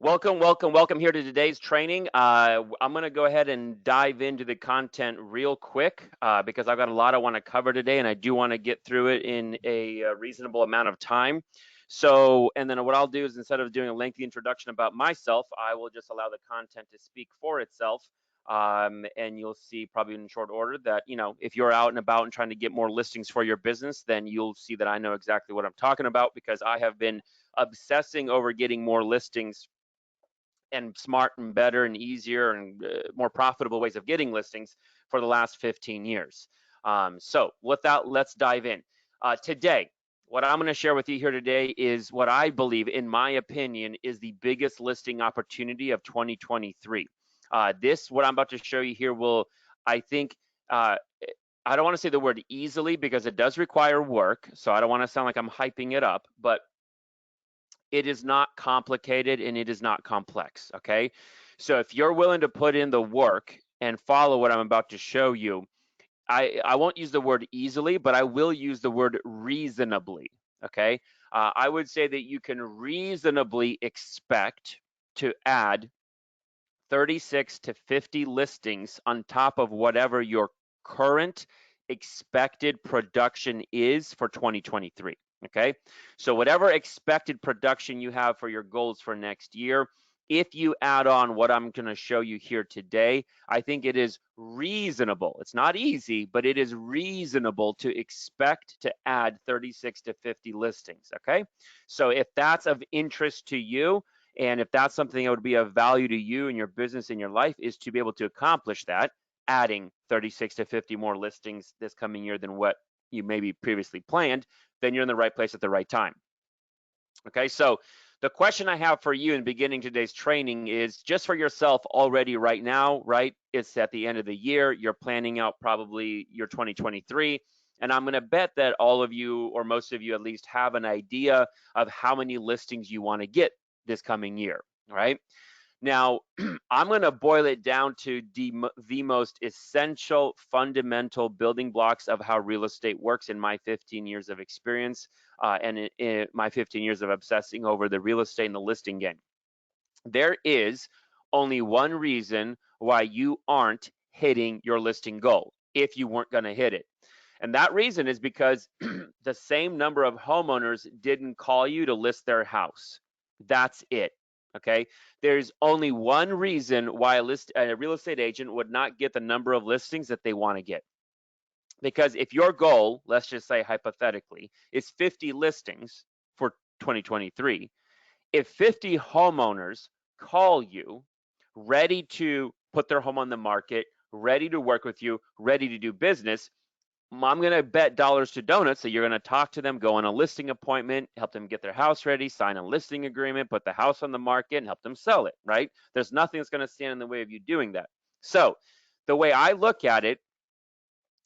Welcome here to today's training. I'm going to go ahead and dive into the content real quick because I've got a lot I want to cover today, and I do want to get through it in a reasonable amount of time. And then what I'll do is instead of doing a lengthy introduction about myself, I will just allow the content to speak for itself. And you'll see probably in short order that, if you're out and about and trying to get more listings for your business, then you'll see that I know exactly what I'm talking about because I have been obsessing over getting more listings and smart and better and easier and more profitable ways of getting listings for the last 15 years. So with that, let's dive in. Today, what I'm going to share with you here today is what I believe, in my opinion, is the biggest listing opportunity of 2023. What I'm about to show you here will, I think, I don't want to say the word easily because it does require work. So I don't want to sound like I'm hyping it up, but it is not complicated and it is not complex, okay? So if you're willing to put in the work and follow what I'm about to show you, I won't use the word easily, but I will use the word reasonably, okay? I would say that you can reasonably expect to add 36 to 50 listings on top of whatever your current expected production is for 2023. Okay, so whatever expected production you have for your goals for next year, if you add on what I'm going to show you here today, I think it is reasonable. It's not easy, but it is reasonable to expect to add 36 to 50 listings. Okay, so if that's of interest to you, and if that's something that would be of value to you and your business and your life, is to be able to accomplish that, adding 36 to 50 more listings this coming year than what you maybe previously planned, then you're in the right place at the right time. Okay, so the question I have for you in beginning today's training is just for yourself already right now, right? It's at the end of the year. You're planning out probably your 2023. And I'm going to bet that all of you, or most of you at least, have an idea of how many listings you want to get this coming year, right? Now, I'm going to boil it down to the most essential fundamental building blocks of how real estate works in my 15 years of experience and in my 15 years of obsessing over the real estate and the listing game. There is only one reason why you aren't hitting your listing goal if you weren't going to hit it. And that reason is because the same number of homeowners didn't call you to list their house. That's it. Okay. There's only one reason why a real estate agent would not get the number of listings that they want to get. Because if your goal, let's just say hypothetically, is 50 listings for 2023, if 50 homeowners call you ready to put their home on the market, ready to work with you, ready to do business, I'm going to bet dollars to donuts that you're going to talk to them, go on a listing appointment, help them get their house ready, sign a listing agreement, put the house on the market, and help them sell it, right? There's nothing that's going to stand in the way of you doing that. So the way I look at it,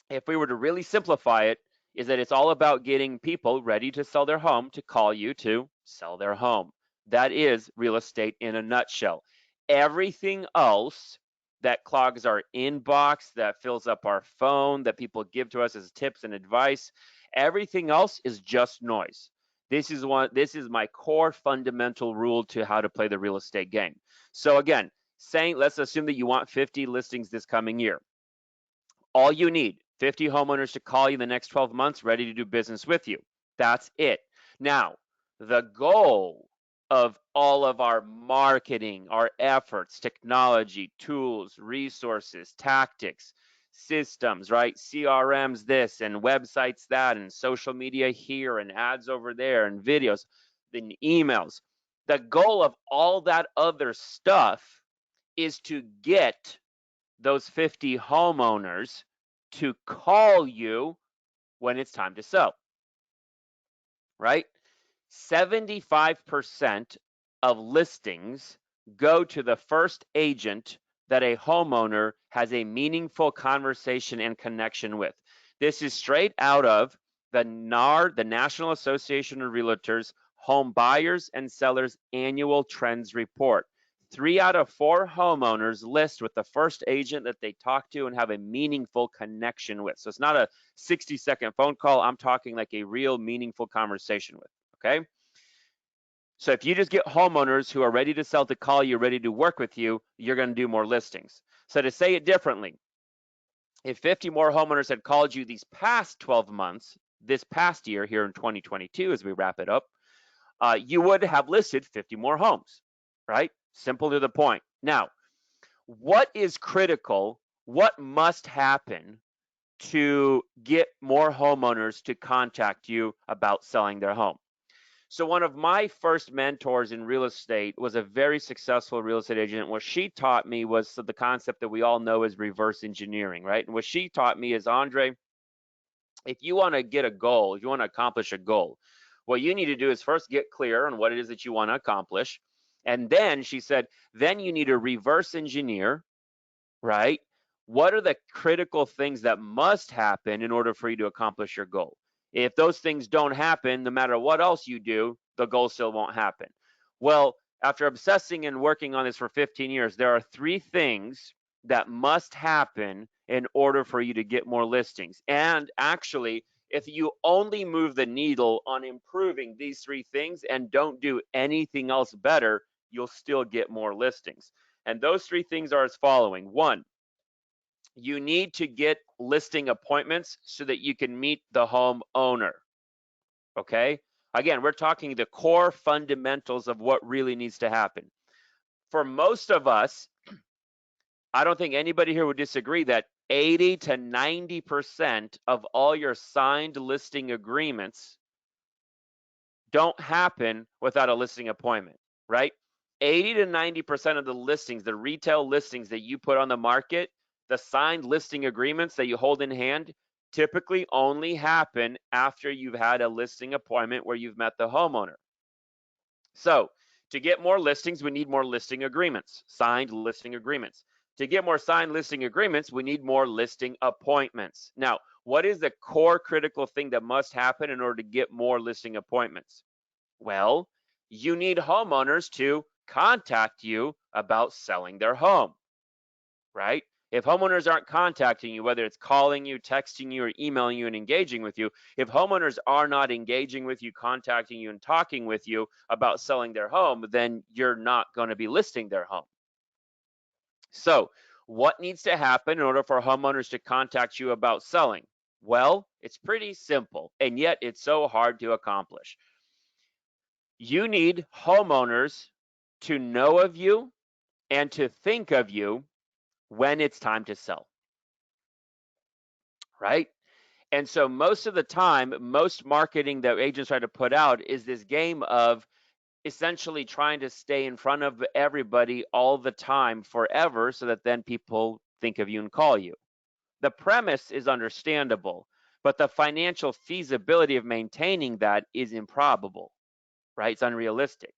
if we were to really simplify it, is that it's all about getting people ready to sell their home to call you to sell their home. That is real estate in a nutshell. Everything else that clogs our inbox, that fills up our phone, that people give to us as tips and advice, everything else is just noise. This is my core fundamental rule to how to play the real estate game. So again, let's assume that you want 50 listings this coming year. All you need, 50 homeowners to call you in the next 12 months ready to do business with you. That's it. Now, the goal of all of our marketing, our efforts, technology, tools, resources, tactics, systems, right? CRMs this and websites that and social media here and ads over there and videos, then emails. The goal of all that other stuff is to get those 50 homeowners to call you when it's time to sell, right? 75% of listings go to the first agent that a homeowner has a meaningful conversation and connection with. This is straight out of the NAR, the National Association of Realtors Home Buyers and Sellers Annual Trends Report. 3 out of 4 homeowners list with the first agent that they talk to and have a meaningful connection with. So it's not a 60-second phone call. I'm talking like a real meaningful conversation with, okay? So if you just get homeowners who are ready to sell to call you, ready to work with you, you're going to do more listings. So to say it differently, if 50 more homeowners had called you these past 12 months, this past year here in 2022, as we wrap it up, you would have listed 50 more homes, right? Simple to the point. Now, what is critical? What must happen to get more homeowners to contact you about selling their home? So one of my first mentors in real estate was a very successful real estate agent. What she taught me was the concept that we all know is reverse engineering, right? And what she taught me is, Andre, if you want to get a goal, if you want to accomplish a goal, what you need to do is first get clear on what it is that you want to accomplish. And then she said, then you need to reverse engineer, right? What are the critical things that must happen in order for you to accomplish your goal? If those things don't happen, no matter what else you do, the goal still won't happen. Well, after obsessing and working on this for 15 years, there are 3 things that must happen in order for you to get more listings. And actually, if you only move the needle on improving these 3 things and don't do anything else better, you'll still get more listings. And those 3 things are as following. 1, you need to get listing appointments so that you can meet the homeowner. Okay? Again, we're talking the core fundamentals of what really needs to happen. For most of us, I don't think anybody here would disagree that 80 to 90% of all your signed listing agreements don't happen without a listing appointment, right? 80 to 90% of the listings, the retail listings that you put on the market, the signed listing agreements that you hold in hand, typically only happen after you've had a listing appointment where you've met the homeowner. So to get more listings, we need more listing agreements, signed listing agreements. To get more signed listing agreements, we need more listing appointments. Now, what is the core critical thing that must happen in order to get more listing appointments? Well, you need homeowners to contact you about selling their home, right? If homeowners aren't contacting you, whether it's calling you, texting you, or emailing you and engaging with you, if homeowners are not engaging with you, contacting you, and talking with you about selling their home, then you're not going to be listing their home. So, what needs to happen in order for homeowners to contact you about selling? Well, it's pretty simple, and yet it's so hard to accomplish. You need homeowners to know of you and to think of you when it's time to sell, right? And so most of the time, most marketing that agents try to put out is this game of essentially trying to stay in front of everybody all the time forever so that then people think of you and call you. The premise is understandable, but the financial feasibility of maintaining that is improbable, right? It's unrealistic.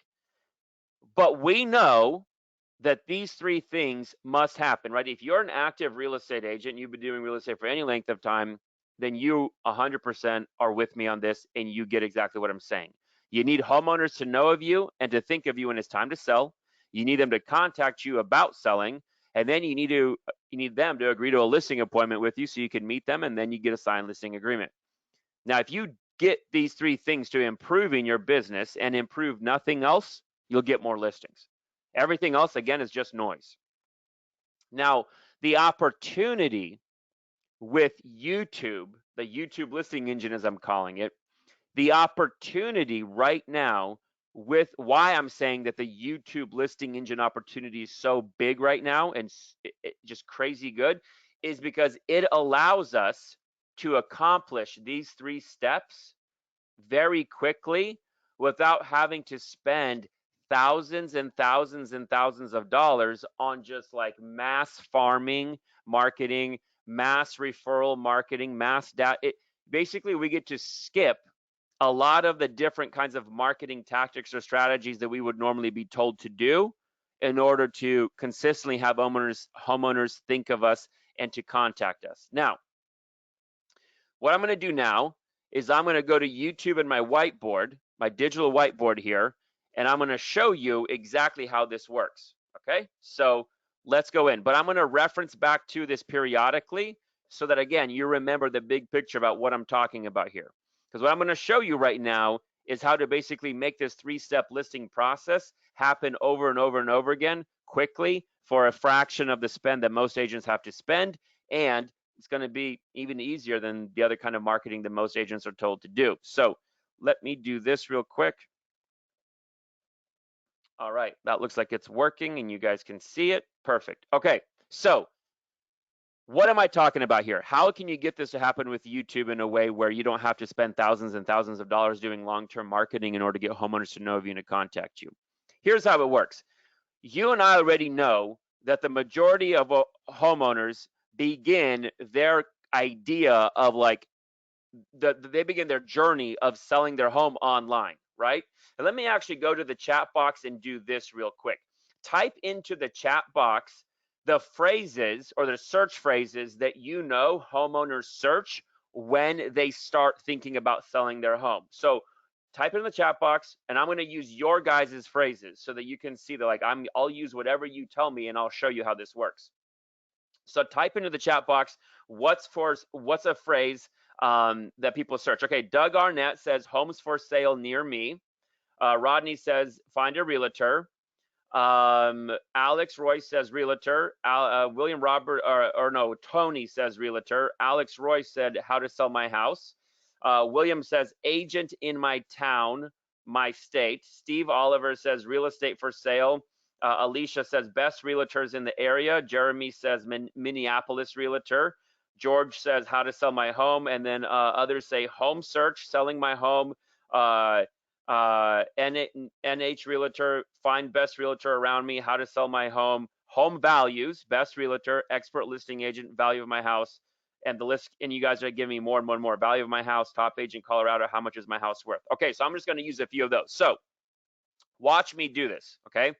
But we know that these 3 things must happen, right? If you're an active real estate agent, you've been doing real estate for any length of time, then you 100% are with me on this and you get exactly what I'm saying. You need homeowners to know of you and to think of you when it's time to sell. You need them to contact you about selling, and then you need them to agree to a listing appointment with you so you can meet them, and then you get a signed listing agreement. Now, if you get these 3 things to improving your business and improve nothing else, you'll get more listings. Everything else, again, is just noise. Now, the opportunity with YouTube, the YouTube listing engine, as I'm calling it, the opportunity right now with why I'm saying that the YouTube listing engine opportunity is so big right now and just crazy good is because it allows us to accomplish these 3 steps very quickly without having to spend thousands and thousands and thousands of dollars on just like mass farming marketing, mass referral marketing, mass data. Basically, we get to skip a lot of the different kinds of marketing tactics or strategies that we would normally be told to do in order to consistently have homeowners think of us and to contact us. Now, what I'm going to do now is I'm going to go to YouTube and my whiteboard, my digital whiteboard here, and I'm going to show you exactly how this works. Okay, so let's go in. But I'm going to reference back to this periodically so that, again, you remember the big picture about what I'm talking about here. Because what I'm going to show you right now is how to basically make this 3-step listing process happen over and over and over again quickly for a fraction of the spend that most agents have to spend. And it's going to be even easier than the other kind of marketing that most agents are told to do. So let me do this real quick. All right, that looks like it's working and you guys can see it. Perfect. Okay, so what am I talking about here? How can you get this to happen with YouTube in a way where you don't have to spend thousands and thousands of dollars doing long-term marketing in order to get homeowners to know of you and to contact you? Here's how it works. You and I already know that the majority of homeowners begin their idea of like they begin their journey of selling their home online, right? And let me actually go to the chat box and do this real quick. Type into the chat box the phrases or the search phrases that you know homeowners search when they start thinking about selling their home. So type it in the chat box, and I'm going to use your guys' phrases so that you can see that like I'll use whatever you tell me and I'll show you how this works. So type into the chat box what's a phrase that people search. Okay, Doug Arnett says homes for sale near me. Rodney says find a realtor. Alex Royce says realtor. William Robert or no, Tony says realtor. Alex Royce said how to sell my house. William says agent in my town, my state. Steve Oliver says real estate for sale. Alicia says best realtors in the area. Jeremy says Minneapolis realtor. George says how to sell my home, and then others say home search, selling my home. NH realtor, find best realtor around me, how to sell my home. Home values, best realtor, expert listing agent, value of my house, and the list. And you guys are giving me more and more and more. Value of my house, top agent, Colorado, how much is my house worth? Okay, so I'm just going to use a few of those. So watch me do this. Okay.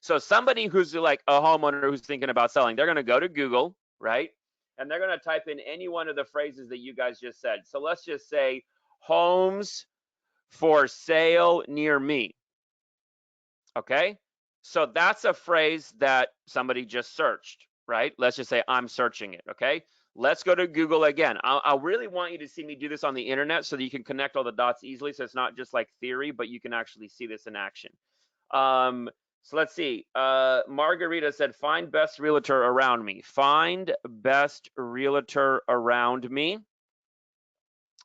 So somebody who's like a homeowner who's thinking about selling, they're going to go to Google, right? And they're going to type in any one of the phrases that you guys just said. So let's just say homes for sale near me. Okay. So that's a phrase that somebody just searched, right? Let's just say I'm searching it. Okay. Let's go to Google again. I really want you to see me do this on the internet so that you can connect all the dots easily. So it's not just like theory, but you can actually see this in action. So let's see. Margarita said, find best realtor around me. Find best realtor around me.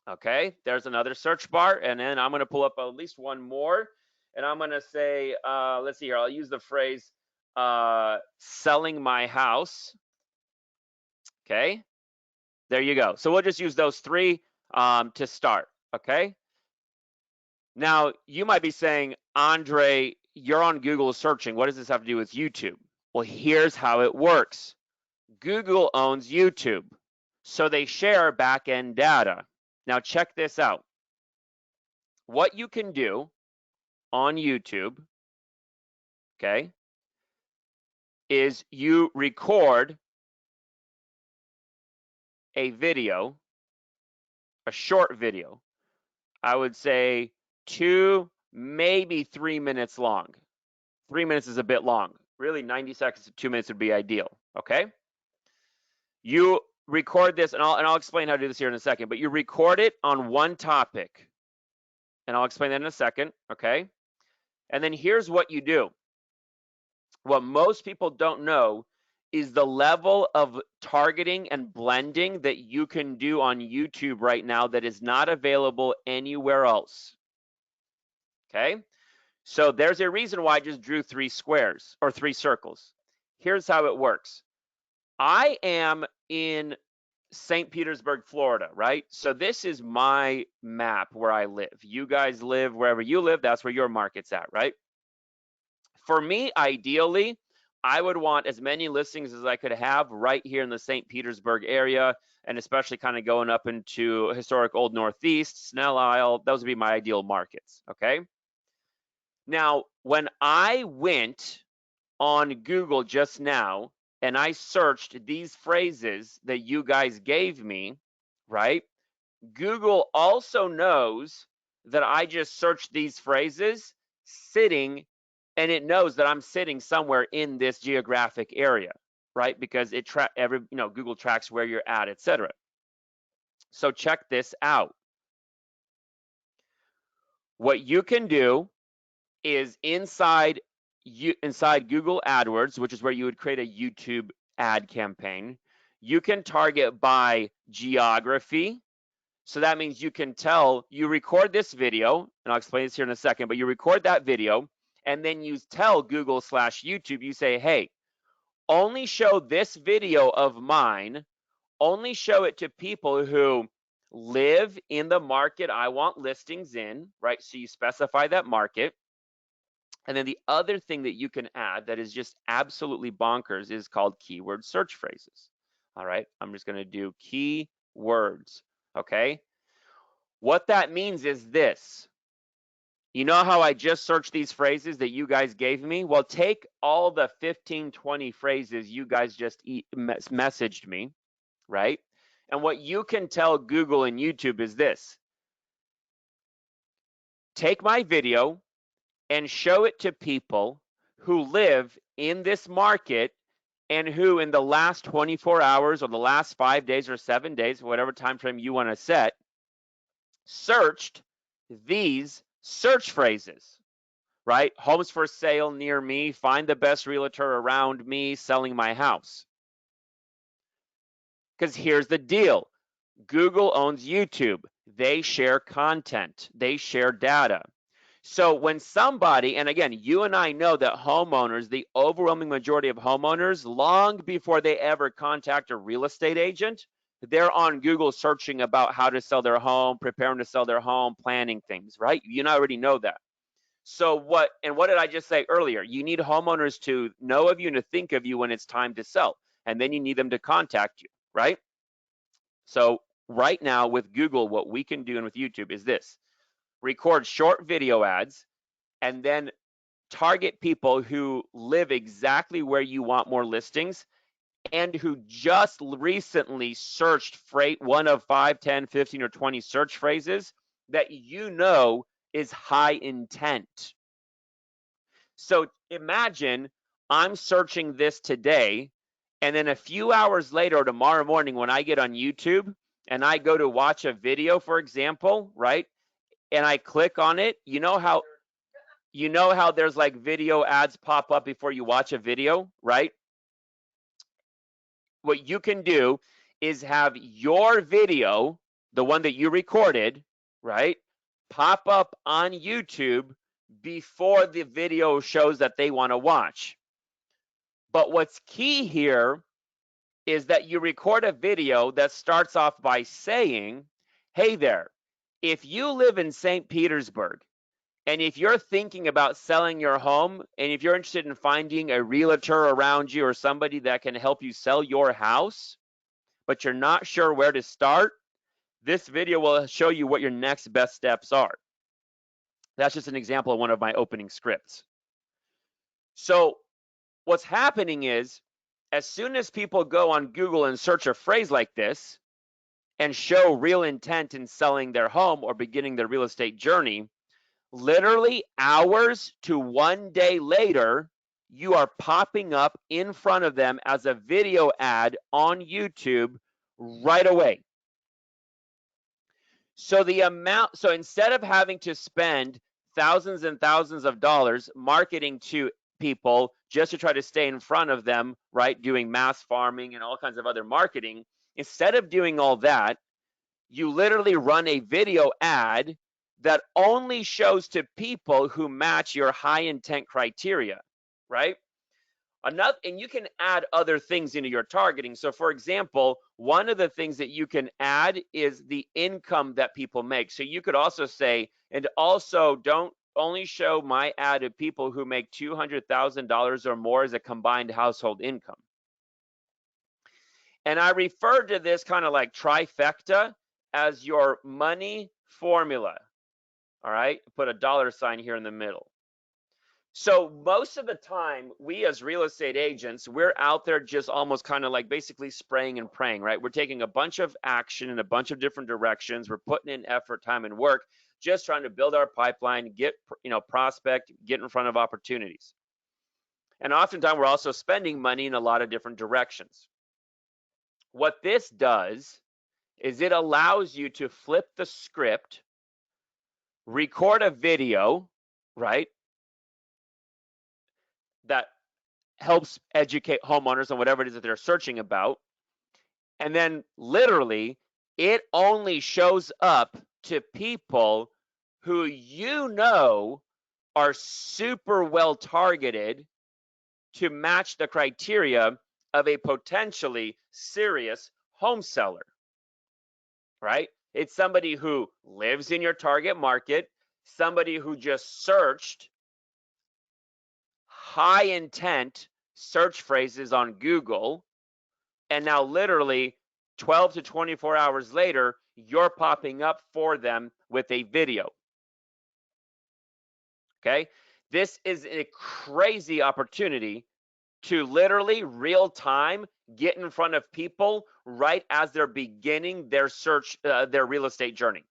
Okay, there's another search bar. And then I'm going to pull up at least one more. And I'm going to say, let's see here. I'll use the phrase selling my house. Okay, there you go. So we'll just use those three to start. Okay. Now, you might be saying, Andre, you're on Google searching. What does this have to do with YouTube? Well, here's how it works. Google owns YouTube, so they share back-end data. Now, check this out. What you can do on YouTube, okay, is you record a video, a short video. I would say 2, maybe 3 minutes long. 3 minutes is a bit long. Really, 90 seconds to 2 minutes would be ideal, okay? You record this, and I'll explain how to do this here in a second, but you record it on one topic, and I'll explain that in a second, okay? And then here's what you do. What most people don't know is the level of targeting and blending that you can do on YouTube right now that is not available anywhere else, okay? So there's a reason why I just drew 3 squares or 3 circles. Here's how it works. I am in St. Petersburg, Florida, right? So this is my map where I live. You guys live wherever you live, that's where your market's at, right? For me, ideally, I would want as many listings as I could have right here in the St. Petersburg area, and especially kind of going up into historic Old Northeast, Snell Isle. Those would be my ideal markets, okay? Now, when I went on Google just now and I searched these phrases that you guys gave me, right? Google also knows that I just searched these phrases sitting, and it knows that I'm sitting somewhere in this geographic area, right? Because it Google tracks where you're at, etc. So check this out. What you can do is inside Google AdWords, which is where you would create a YouTube ad campaign, you can target by geography. So that means you can tell, you record this video, and I'll explain this here in a second, but you record that video, and then you tell Google/YouTube, you say, hey, only show this video of mine, only show it to people who live in the market I want listings in, right? So you specify that market. And then the other thing that you can add that is just absolutely bonkers is called keyword search phrases. All right, I'm just going to do keywords. Okay, what that means is this. You know how I just searched these phrases that you guys gave me? Well, take all the 15, 20 phrases you guys just messaged me, right? And what you can tell Google and YouTube is this. Take my video and show it to people who live in this market and who in the last 24 hours or the last 5 days or 7 days, whatever time frame you want to set, searched these search phrases, right? Homes for sale near me, find the best realtor around me, selling my house. Because here's the deal. Google owns YouTube. They share content. They share data. So when somebody, and again, you and I know that homeowners, the overwhelming majority of homeowners, long before they ever contact a real estate agent, they're on Google searching about how to sell their home, preparing to sell their home, planning things, right? You already know that. So what did I just say earlier? You need homeowners to know of you and to think of you when it's time to sell. And then you need them to contact you, right? So right now with Google, what we can do and with YouTube is this. Record short video ads and then target people who live exactly where you want more listings and who just recently searched one of 5, 10, 15, or 20 search phrases that you know is high intent. So imagine I'm searching this today, and then a few hours later or tomorrow morning when I get on YouTube and I go to watch a video, for example, right? And I click on it, you know how there's like video ads pop up before you watch a video, right? What you can do is have your video, the one that you recorded, right, pop up on YouTube before the video shows that they want to watch. But what's key here is that you record a video that starts off by saying, hey there, if you live in St. Petersburg, and if you're thinking about selling your home, and if you're interested in finding a realtor around you or somebody that can help you sell your house, but you're not sure where to start, this video will show you what your next best steps are. That's just an example of one of my opening scripts. So what's happening is, as soon as people go on Google and search a phrase like this and show real intent in selling their home or beginning their real estate journey, literally hours to 1 day later, you are popping up in front of them as a video ad on YouTube right away. So instead of having to spend thousands and thousands of dollars marketing to people just to try to stay in front of them, right, doing mass farming and all kinds of other marketing, instead of doing all that, you literally run a video ad that only shows to people who match your high intent criteria, right? And you can add other things into your targeting. So for example, one of the things that you can add is the income that people make. So you could also say, and also don't only show my ad to people who make $200,000 or more as a combined household income. And I refer to this kind of like trifecta as your money formula. All right, put a dollar sign here in the middle. So most of the time, we as real estate agents, we're out there just almost kind of like basically spraying and praying, right? We're taking a bunch of action in a bunch of different directions. We're putting in effort, time, and work, just trying to build our pipeline, get, prospect, get in front of opportunities. And oftentimes, we're also spending money in a lot of different directions. What this does is it allows you to flip the script record a video, right, that helps educate homeowners on whatever it is that they're searching about. And then literally, it only shows up to people who you know are super well targeted to match the criteria of a potentially serious home seller, right? It's somebody who lives in your target market, somebody who just searched high intent search phrases on Google, and now literally 12 to 24 hours later, you're popping up for them with a video. Okay? This is a crazy opportunity to literally real time get in front of people right as they're beginning their search, their real estate journey.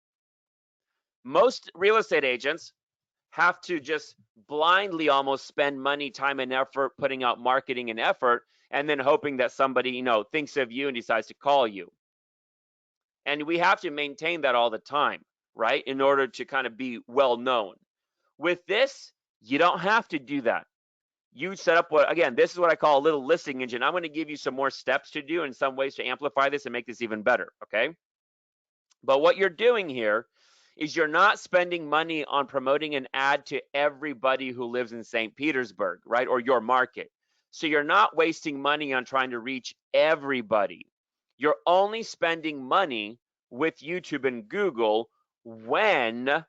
Most real estate agents have to just blindly almost spend money, time, and effort putting out marketing and effort, and then hoping that somebody, thinks of you and decides to call you. And we have to maintain that all the time, right? In order to kind of be well known. With this, you don't have to do that. You set up again, this is what I call a little listing engine. I'm going to give you some more steps to do and some ways to amplify this and make this even better, okay? But what you're doing here is you're not spending money on promoting an ad to everybody who lives in St. Petersburg, right? Or your market. So you're not wasting money on trying to reach everybody. You're only spending money with YouTube and Google when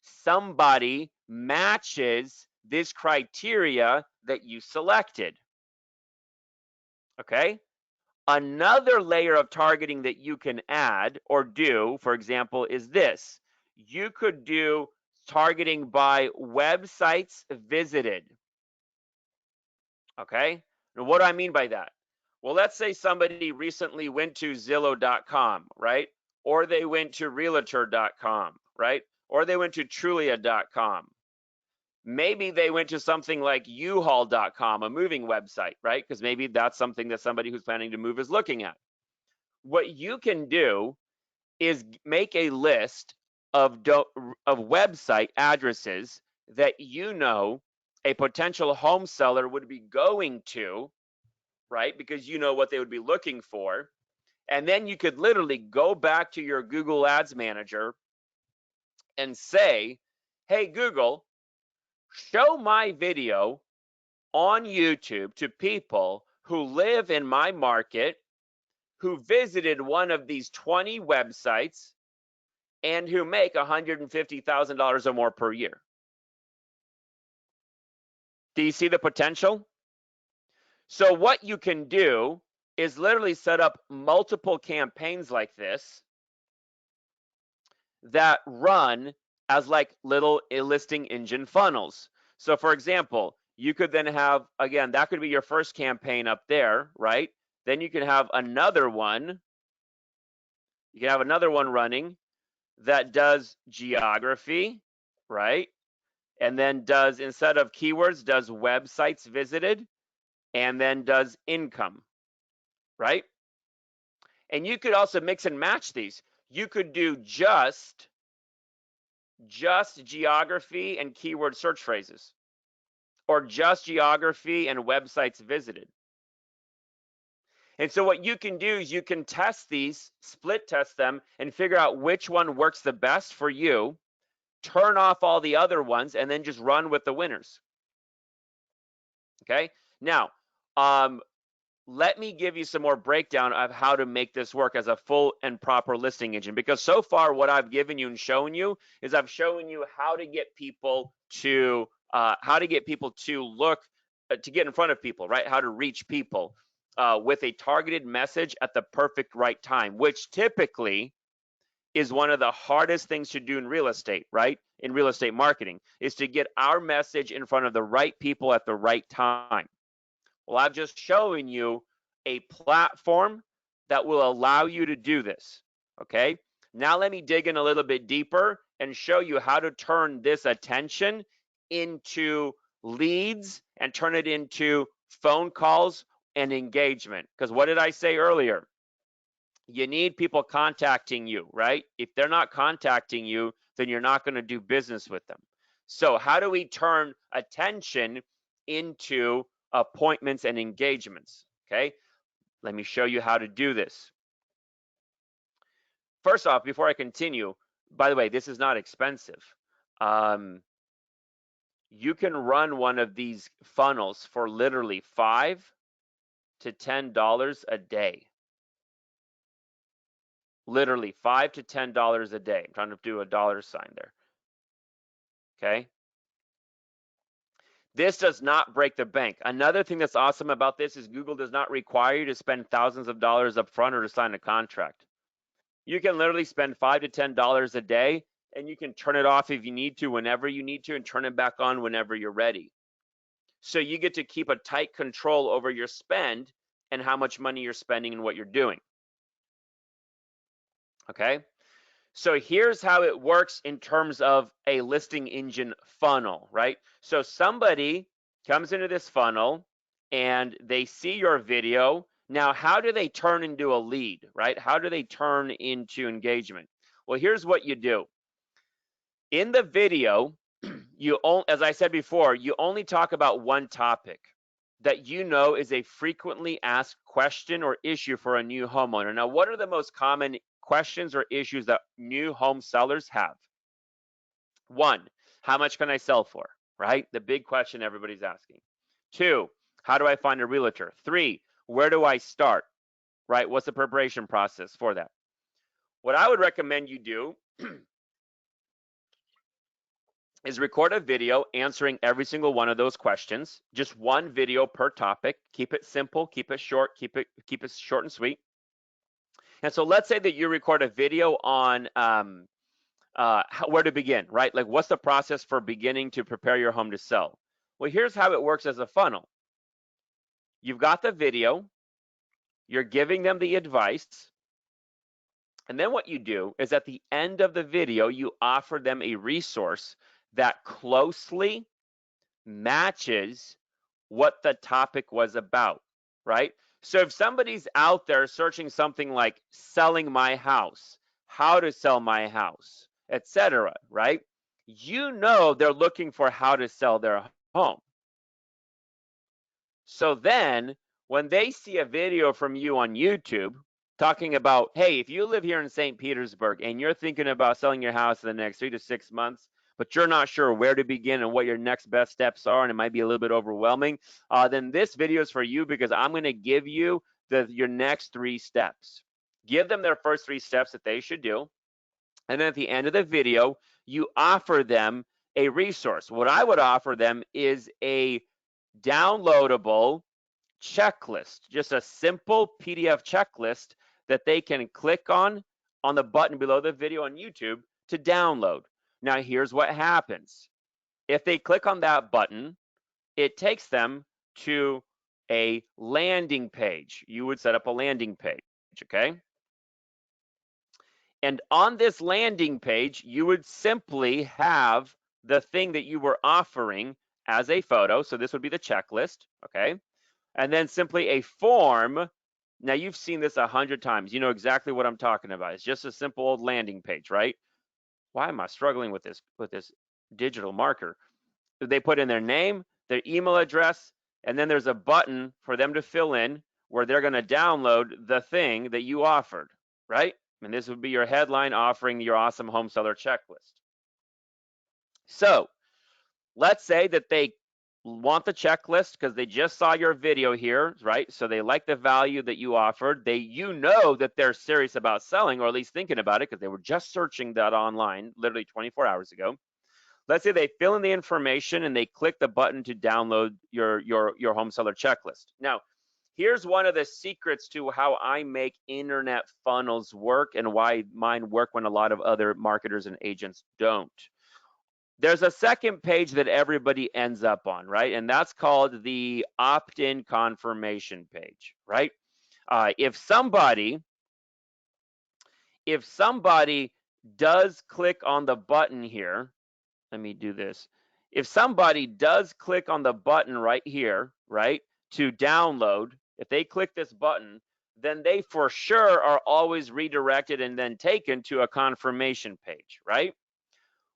somebody matches this criteria that you selected. Okay? Another layer of targeting that you can add or do, for example, is this. You could do targeting by websites visited. Okay? Now, what do I mean by that? Well, let's say somebody recently went to Zillow.com, right? Or they went to Realtor.com, right? Or they went to Trulia.com. Maybe they went to something like uhaul.com, a moving website, right? Because maybe that's something that somebody who's planning to move is looking at. What you can do is make a list of website addresses that you know a potential home seller would be going to, right? Because you know what they would be looking for. And then you could literally go back to your Google Ads Manager and say, hey, Google, show my video on YouTube to people who live in my market, who visited one of these 20 websites, and who make $150,000 or more per year. Do you see the potential? So what you can do is literally set up multiple campaigns like this that run as like little listing engine funnels. So for example, you could then have, again, that could be your first campaign up there, right? Then you can have another one. You can have another one running that does geography, right? And then does, instead of keywords, does websites visited, and then does income, right? And you could also mix and match these. You could do just geography and keyword search phrases, or just geography and websites visited. And so what you can do is you can test these, split test them, and figure out which one works the best for you, turn off all the other ones, and then just run with the winners. Okay? Now, let me give you some more breakdown of how to make this work as a full and proper listing engine, because so far what I've given you and shown you is I've shown you how to get people to look, to get in front of people, right? How to reach people with a targeted message at the perfect right time, which typically is one of the hardest things to do in real estate, right? In real estate marketing, is to get our message in front of the right people at the right time. Well, I'm just showing you a platform that will allow you to do this, okay? Now let me dig in a little bit deeper and show you how to turn this attention into leads and turn it into phone calls and engagement. Because what did I say earlier? you need people contacting you, right? If they're not contacting you, then you're not going to do business with them. So how do we turn attention into appointments and engagements? Okay, let me show you how to do this. First off, before I continue, by the way, this is not expensive. You can run one of these funnels for literally $5 to $10 a day. Literally $5 to $10 a day. I'm trying to do a dollar sign there. Okay. This does not break the bank. Another thing that's awesome about this is Google does not require you to spend thousands of dollars up front or to sign a contract. You can literally spend $5 to $10 a day, and you can turn it off if you need to, whenever you need to, and turn it back on whenever you're ready. So you get to keep a tight control over your spend and how much money you're spending and what you're doing. Okay. So here's how it works in terms of a listing engine funnel, right? So somebody comes into this funnel and they see your video. Now, how do they turn into a lead, right? How do they turn into engagement? Well, here's what you do. In the video, as I said before, you only talk about one topic that you know is a frequently asked question or issue for a new homeowner. Now, what are the most common questions or issues that new home sellers have? One, how much can I sell for, right? The big question everybody's asking. Two, how do I find a realtor? Three, where do I start, right? What's the preparation process for that? What I would recommend you do is record a video answering every single one of those questions. Just one video per topic. Keep it simple, keep it short, keep it short and sweet. And so let's say that you record a video on where to begin, right? Like, what's the process for beginning to prepare your home to sell? Well, here's how it works as a funnel. You've got the video, you're giving them the advice, and then what you do is at the end of the video, you offer them a resource that closely matches what the topic was about, right? So if somebody's out there searching something like selling my house, how to sell my house, etc., right? You know they're looking for how to sell their home. So then when they see a video from you on YouTube talking about, hey, if you live here in St. Petersburg and you're thinking about selling your house in the next 3 to 6 months, but you're not sure where to begin and what your next best steps are, and it might be a little bit overwhelming, then this video is for you, because I'm going to give you your next 3 steps. Give them their first 3 steps that they should do. And then at the end of the video, you offer them a resource. What I would offer them is a downloadable checklist, just a simple PDF checklist that they can click on the button below the video on YouTube to download. Now, here's what happens. If they click on that button, it takes them to a landing page. You would set up a landing page, okay? And on this landing page, you would simply have the thing that you were offering as a photo. So this would be the checklist, okay? And then simply a form. Now, you've seen this 100 times. You know exactly what I'm talking about. It's just a simple old landing page, right? Why am I struggling with this digital marker? They put in their name, their email address, and then there's a button for them to fill in where they're going to download the thing that you offered, right? And this would be your headline offering your awesome home seller checklist. So let's say that they want the checklist because they just saw your video here, right? So they like the value that you offered. You know that they're serious about selling, or at least thinking about it, because they were just searching that online literally 24 hours ago. Let's say they fill in the information and they click the button to download your home seller checklist. Now, here's one of the secrets to how I make internet funnels work and why mine work when a lot of other marketers and agents don't. There's a second page that everybody ends up on, right? And that's called the opt-in confirmation page, right? If somebody does click on the button here, let me do this. If somebody does click on the button right here, right, to download, if they click this button, then they for sure are always redirected and then taken to a confirmation page, right?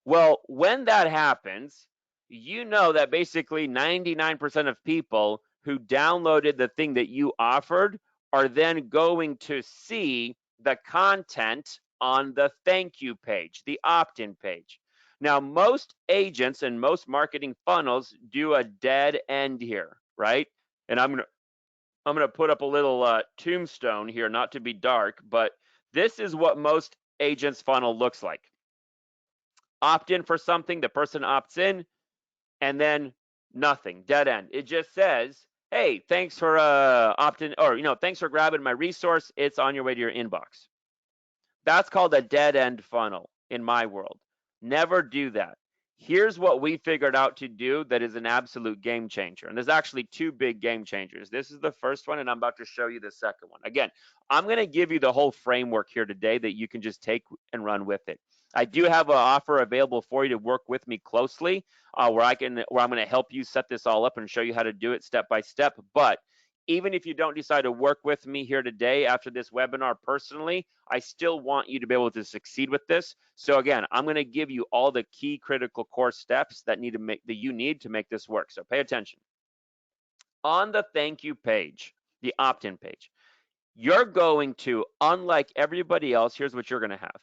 Well, when that happens, you know that basically 99% of people who downloaded the thing that you offered are then going to see the content on the thank you page, the opt-in page. Now, most agents and most marketing funnels do a dead end here, right? And I'm gonna put up a little tombstone here, not to be dark, but this is what most agents funnel looks like. Opt in for something, the person opts in, and then nothing, dead end. It just says, hey, thanks for opting, or thanks for grabbing my resource. It's on your way to your inbox. That's called a dead end funnel in my world. Never do that. Here's what we figured out to do that is an absolute game changer. And there's actually two big game changers. This is the first one, and I'm about to show you the second one. Again, I'm going to give you the whole framework here today that you can just take and run with it. I do have an offer available for you to work with me closely, where I'm going to help you set this all up and show you how to do it step by step. But even if you don't decide to work with me here today after this webinar personally, I still want you to be able to succeed with this. So again, I'm going to give you all the key critical core steps that you need to make this work. So pay attention. On the thank you page, the opt-in page, you're going to, unlike everybody else, here's what you're going to have.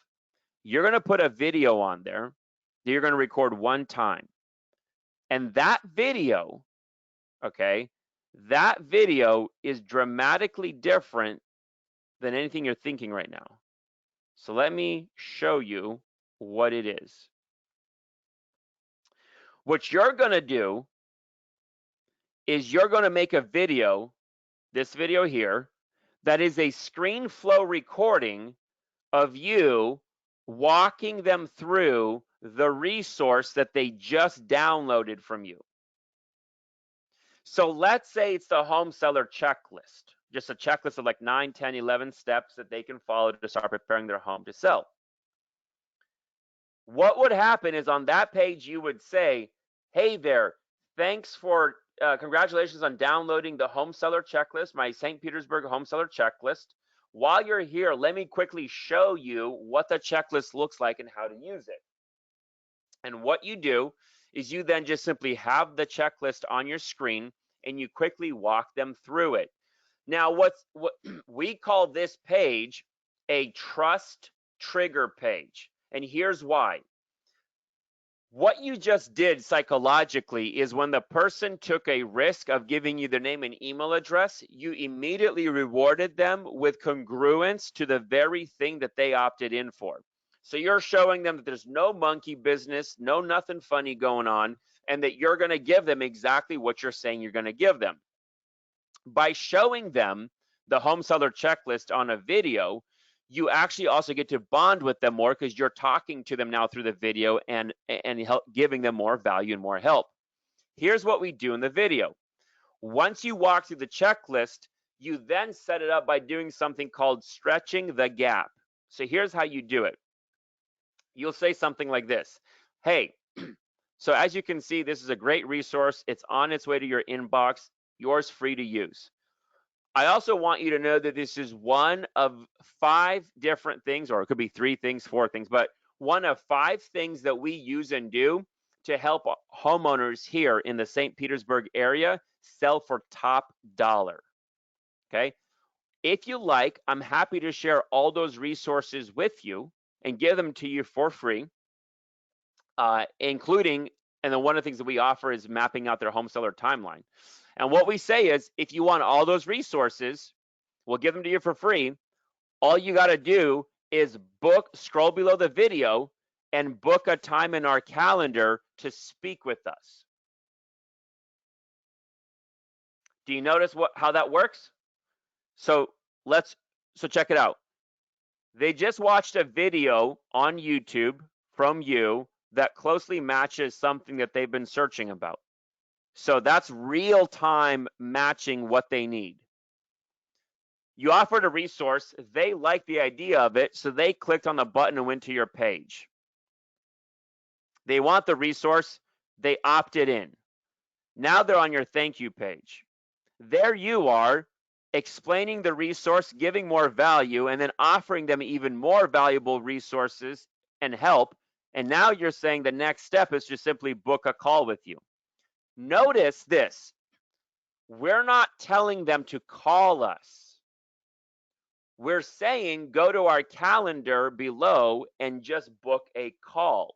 You're going to put a video on there that you're going to record one time. And that video, okay, that video is dramatically different than anything you're thinking right now. So let me show you what it is. What you're going to do is you're going to make a video, this video here, that is a screen flow recording of you walking them through the resource that they just downloaded from you. So let's say it's the home seller checklist, just a checklist of like 9, 10, 11 steps that they can follow to start preparing their home to sell. What would happen is on that page, you would say, hey there, thanks for, congratulations on downloading the home seller checklist, my St. Petersburg home seller checklist. While you're here, let me quickly show you what the checklist looks like and how to use it. And what you do is you then just simply have the checklist on your screen and you quickly walk them through it. Now, what we call this page a trust trigger page. And here's why. What you just did psychologically is when the person took a risk of giving you their name and email address, you immediately rewarded them with congruence to the very thing that they opted in for. So you're showing them that there's no monkey business, no nothing funny going on, and that you're going to give them exactly what you're saying you're going to give them. By showing them the home seller checklist on a video, you actually also get to bond with them more because you're talking to them now through the video and giving them more value and more help. Here's what we do in the video. Once you walk through the checklist, you then set it up by doing something called stretching the gap. So here's how you do it. You'll say something like this. Hey, so as you can see, this is a great resource. It's on its way to your inbox. Yours free to use. I also want you to know that this is one of 5 different things, or it could be 3 things, 4 things, but one of 5 things that we use and do to help homeowners here in the St. Petersburg area sell for top dollar. Okay. If you like, I'm happy to share all those resources with you and give them to you for free, including, and then one of the things that we offer is mapping out their home seller timeline. And what we say is, if you want all those resources, we'll give them to you for free. All you got to do is scroll below the video and book a time in our calendar to speak with us. Do you notice how that works? So check it out. They just watched a video on YouTube from you that closely matches something that they've been searching about. So that's real time matching what they need. You offered a resource, they liked the idea of it, so they clicked on the button and went to your page. They want the resource, they opted in. Now they're on your thank you page. There you are, explaining the resource, giving more value, and then offering them even more valuable resources and help. And now you're saying the next step is to simply book a call with you. Notice this. We're not telling them to call us. We're saying go to our calendar below and just book a call.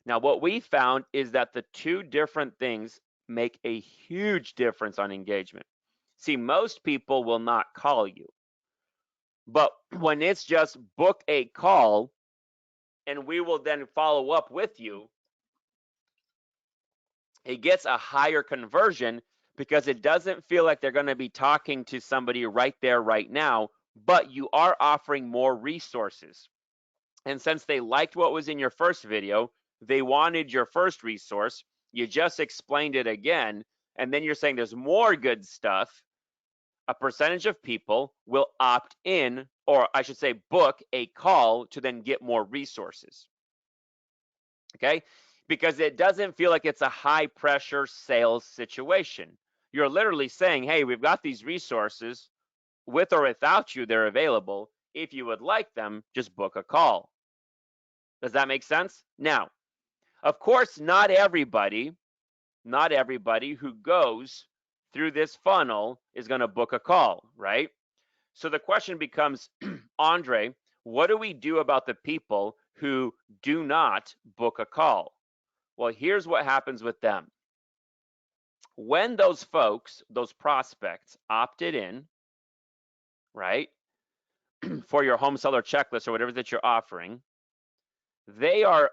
Now, what we found is that the two different things make a huge difference on engagement. See, most people will not call you, but when it's just book a call and we will then follow up with you, it gets a higher conversion because it doesn't feel like they're going to be talking to somebody right there, right now, but you are offering more resources. And since they liked what was in your first video, they wanted your first resource, you just explained it again, and then you're saying there's more good stuff. A percentage of people will opt in, or I should say book a call to then get more resources. Okay? Because it doesn't feel like it's a high pressure sales situation. You're literally saying, hey, we've got these resources, with or without you, they're available. If you would like them, just book a call. Does that make sense? Now, of course, not everybody who goes through this funnel is going to book a call, right? So the question becomes, Andre, what do we do about the people who do not book a call? Well, here's what happens with them. When those folks, those prospects opted in, right, for your home seller checklist or whatever that you're offering, they are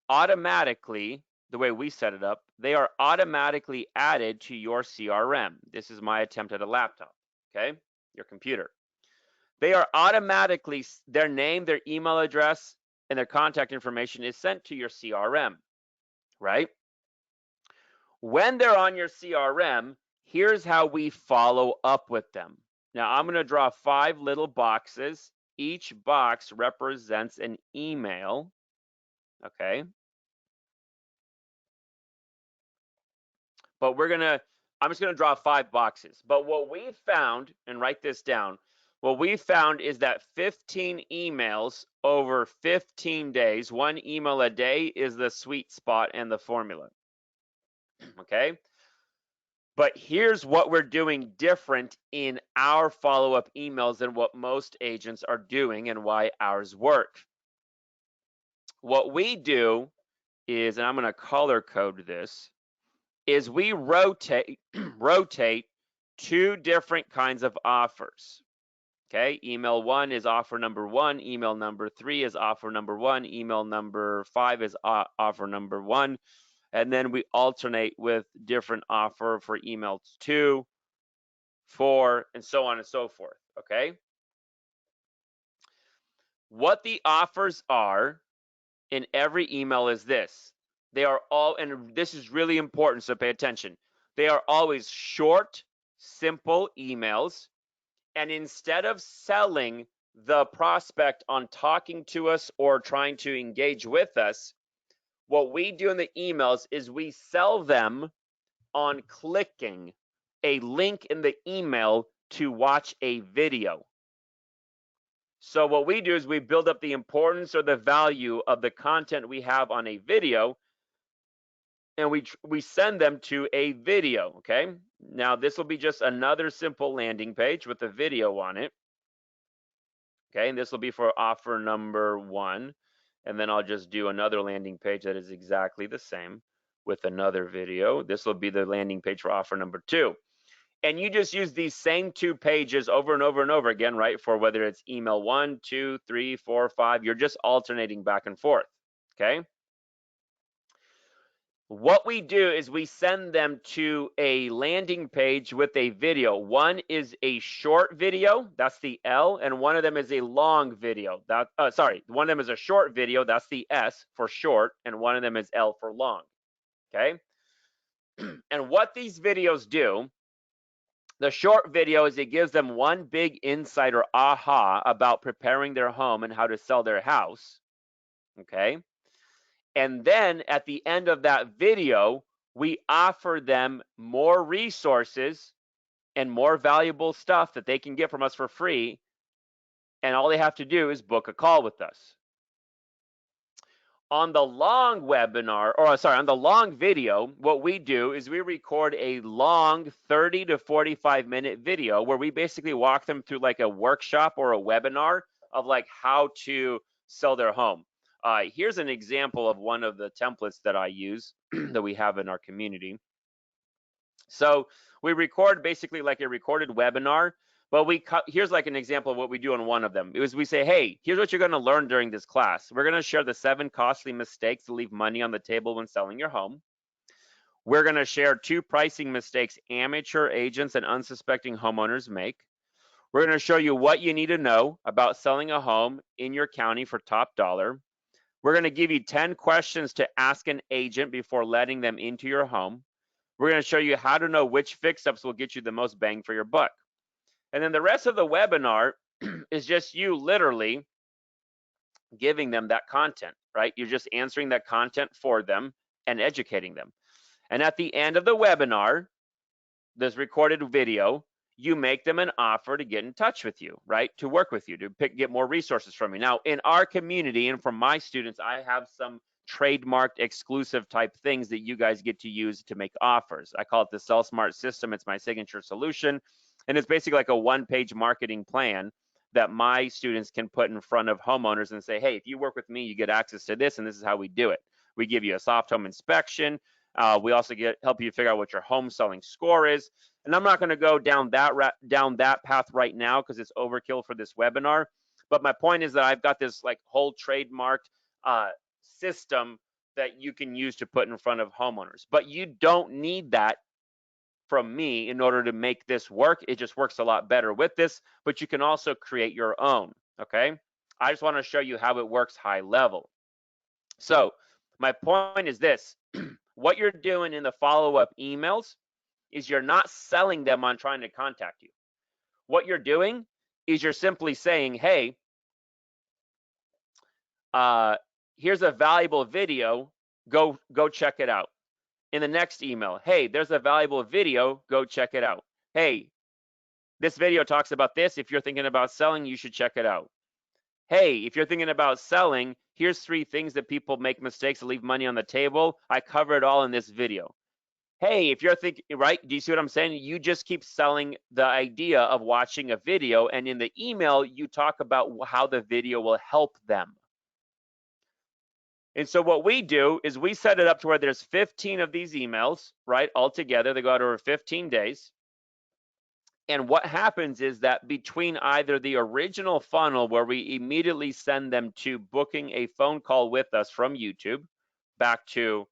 automatically, the way we set it up, they are automatically added to your CRM. This is my attempt at a laptop, okay? Your computer. They are automatically, their name, their email address, and their contact information is sent to your CRM, right? When they're on your CRM, here's how we follow up with them. Now, I'm going to draw 5 little boxes. Each box represents an email, okay? But I'm just going to draw 5 boxes. But what we found, and write this down, what we found is that 15 emails over 15 days, 1 email a day, is the sweet spot and the formula. Okay? But here's what we're doing different in our follow-up emails than what most agents are doing and why ours work. What we do is, and I'm going to color code this, is we rotate 2 different kinds of offers. Okay, email 1 is offer number 1, email number 3 is offer number 1, email number 5 is offer number 1, and then we alternate with different offer for email 2, 4, and so on and so forth, okay? What the offers are in every email is this. They are all, and this is really important, so pay attention. They are always short, simple emails. And instead of selling the prospect on talking to us or trying to engage with us, what we do in the emails is we sell them on clicking a link in the email to watch a video. So what we do is we build up the importance or the value of the content we have on a video, and we send them to a video, okay? Now, this will be just another simple landing page with a video on it. Okay, and this will be for offer number 1. And then I'll just do another landing page that is exactly the same with another video. This will be the landing page for offer number 2. And you just use these same 2 pages over and over and over again, right? For whether it's email 1, 2, 3, 4, 5, you're just alternating back and forth, okay? What we do is we send them to a landing page with a video. One is a short video, that's the L, and one of them is a long video. One of them is a short video, that's the S for short, and one of them is L for long, okay? And what these videos do, the short video is it gives them one big insight or aha about preparing their home and how to sell their house, okay? And then at the end of that video, we offer them more resources and more valuable stuff that they can get from us for free. And all they have to do is book a call with us. On the long webinar, or sorry, on the long video, what we do is we record a long 30 to 45-minute video where we basically walk them through like a workshop or a webinar of like how to sell their home. Here's an example of one of the templates that I use that we have in our community. So we record basically like a recorded webinar, but here's like an example of what we do on one of them. It was we say, hey, here's what you're going to learn during this class. We're going to share the 7 costly mistakes to leave money on the table when selling your home. We're going to share 2 pricing mistakes amateur agents and unsuspecting homeowners make. We're going to show you what you need to know about selling a home in your county for top dollar. We're going to give you 10 questions to ask an agent before letting them into your home. We're going to show you how to know which fix-ups will get you the most bang for your buck. And then the rest of the webinar is just you literally giving them that content, right? You're just answering that content for them and educating them. And at the end of the webinar, this recorded video, you make them an offer to get in touch with you, right? To work with you, to get more resources from you. Now, in our community and from my students, I have some trademarked exclusive type things that you guys get to use to make offers. I call it the Sell Smart system. It's my signature solution. And it's basically like a 1-page marketing plan that my students can put in front of homeowners and say, hey, if you work with me, you get access to this, and this is how we do it. We give you a soft home inspection. We also help you figure out what your home selling score is. And I'm not going to go down that path right now because it's overkill for this webinar. But my point is that I've got this like whole trademarked system that you can use to put in front of homeowners. But you don't need that from me in order to make this work. It just works a lot better with this, but you can also create your own, okay? I just want to show you how it works high level. So my point is this. What you're doing in the follow-up emails is you're not selling them on trying to contact you. What you're doing is you're simply saying, hey, here's a valuable video, go check it out. In the next email, hey, there's a valuable video, go check it out. Hey, this video talks about this. If you're thinking about selling, you should check it out. Hey, if you're thinking about selling, here's 3 things that people make mistakes to leave money on the table. I cover it all in this video. Hey, if you're thinking, right, do you see what I'm saying? You just keep selling the idea of watching a video, and in the email, you talk about how the video will help them. And so what we do is we set it up to where there's 15 of these emails, right, all together. They go out over 15 days. And what happens is that between either the original funnel where we immediately send them to booking a phone call with us from YouTube, back to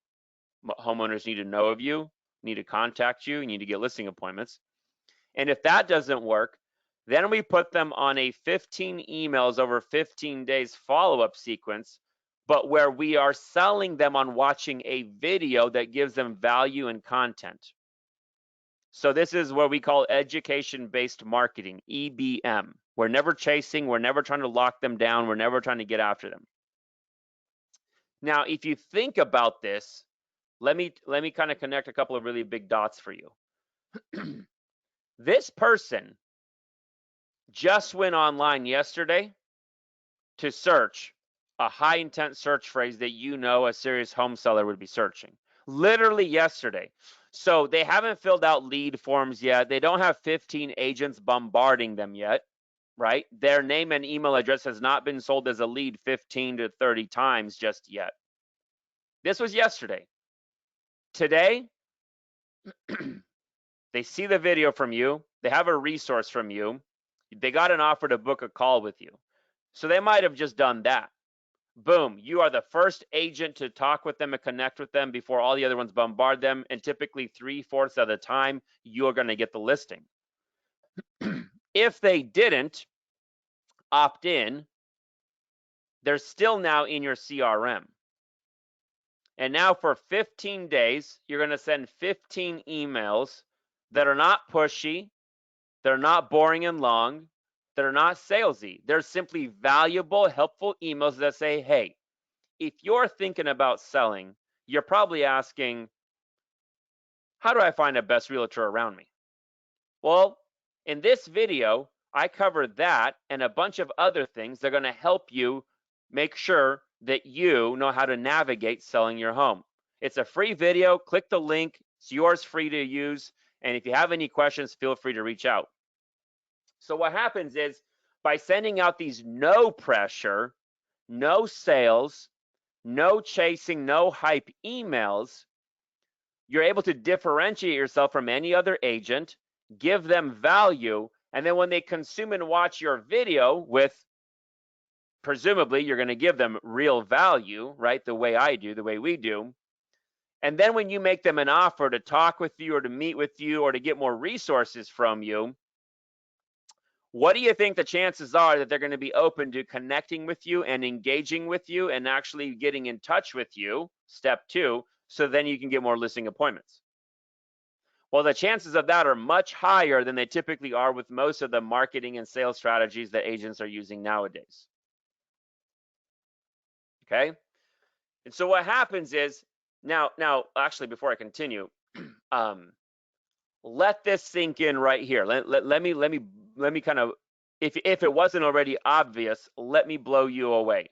homeowners need to know of you, need to contact you, need to get listing appointments. And if that doesn't work, then we put them on a 15 emails over 15 days follow-up sequence, but where we are selling them on watching a video that gives them value and content. So this is what we call education-based marketing, EBM. We're never chasing, we're never trying to lock them down, we're never trying to get after them. Now, if you think about this, let me kind of connect a couple of really big dots for you. This person just went online yesterday to search a high intent search phrase that you know a serious home seller would be searching. Literally yesterday. So they haven't filled out lead forms yet. They don't have 15 agents bombarding them yet, right? Their name and email address has not been sold as a lead 15 to 30 times just yet. This was yesterday. Today, they see the video from you. They have a resource from you. They got an offer to book a call with you. So they might have just done that. Boom, you are the first agent to talk with them and connect with them before all the other ones bombard them. And typically 3/4 of the time, you're going to get the listing. If they didn't opt in, they're still now in your CRM. And now for 15 days, you're going to send 15 emails that are not pushy, they're not boring and long, they're not salesy. They're simply valuable, helpful emails that say, hey, if you're thinking about selling, you're probably asking, how do I find a best realtor around me? Well, in this video, I cover that and a bunch of other things that are going to help you make sure that you know how to navigate selling your home. It's a free video. Click the link. It's yours free to use. And if you have any questions, feel free to reach out. So what happens is by sending out these no pressure, no sales, no chasing, no hype emails, you're able to differentiate yourself from any other agent, give them value, and then when they consume and watch your video with, presumably you're going to give them real value, right? The way I do, the way we do. And then when you make them an offer to talk with you or to meet with you or to get more resources from you, what do you think the chances are that they're going to be open to connecting with you and engaging with you and actually getting in touch with you, step 2, so then you can get more listing appointments? Well, the chances of that are much higher than they typically are with most of the marketing and sales strategies that agents are using nowadays. Okay? And so what happens is, now actually before I continue, let this sink in right here. Let me kind of, if it wasn't already obvious, let me blow you away.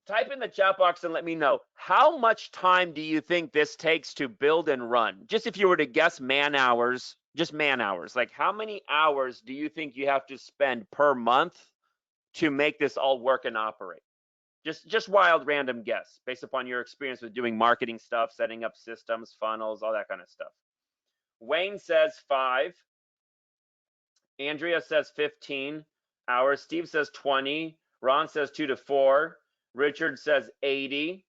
Type in the chat box and let me know, how much time do you think this takes to build and run? Just if you were to guess man hours, just man hours, like how many hours do you think you have to spend per month to make this all work and operate? Just wild random guess based upon your experience with doing marketing stuff, setting up systems, funnels, all that kind of stuff. Wayne says 5. Andrea says 15 hours. Steve says 20. Ron says 2 to 4. Richard says 80.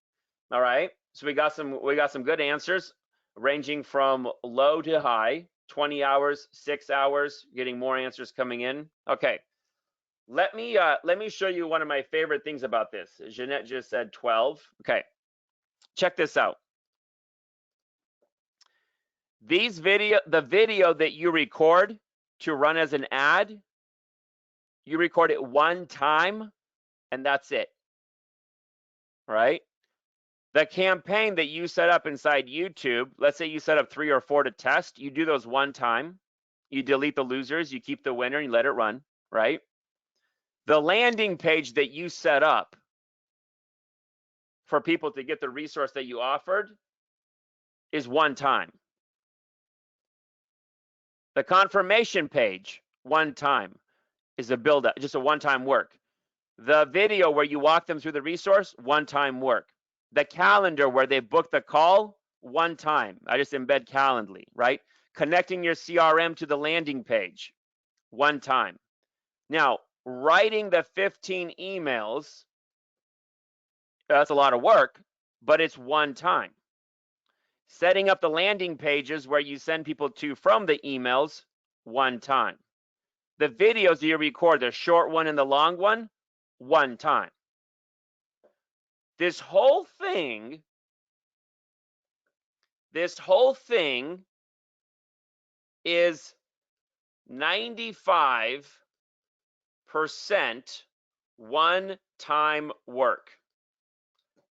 All right. So we got some good answers ranging from low to high. 20 hours, 6 hours, getting more answers coming in. Okay. Let me show you one of my favorite things about this. Jeanette just said 12. Okay. Check this out. The video that you record to run as an ad, you record it one time and that's it. Right? The campaign that you set up inside YouTube, let's say you set up 3 or 4 to test, you do those one time, you delete the losers, you keep the winner, and you let it run, right? The landing page that you set up for people to get the resource that you offered is one time. The confirmation page, one time, is a build up, just a one-time work. The video where you walk them through the resource, one-time work. The calendar where they book the call, one time. I just embed Calendly, right? Connecting your CRM to the landing page, one time. Now, writing the 15 emails, that's a lot of work, but it's one time. Setting up the landing pages where you send people to from the emails, one time. The videos you record, the short one and the long one time. This whole thing is 95% one-time work.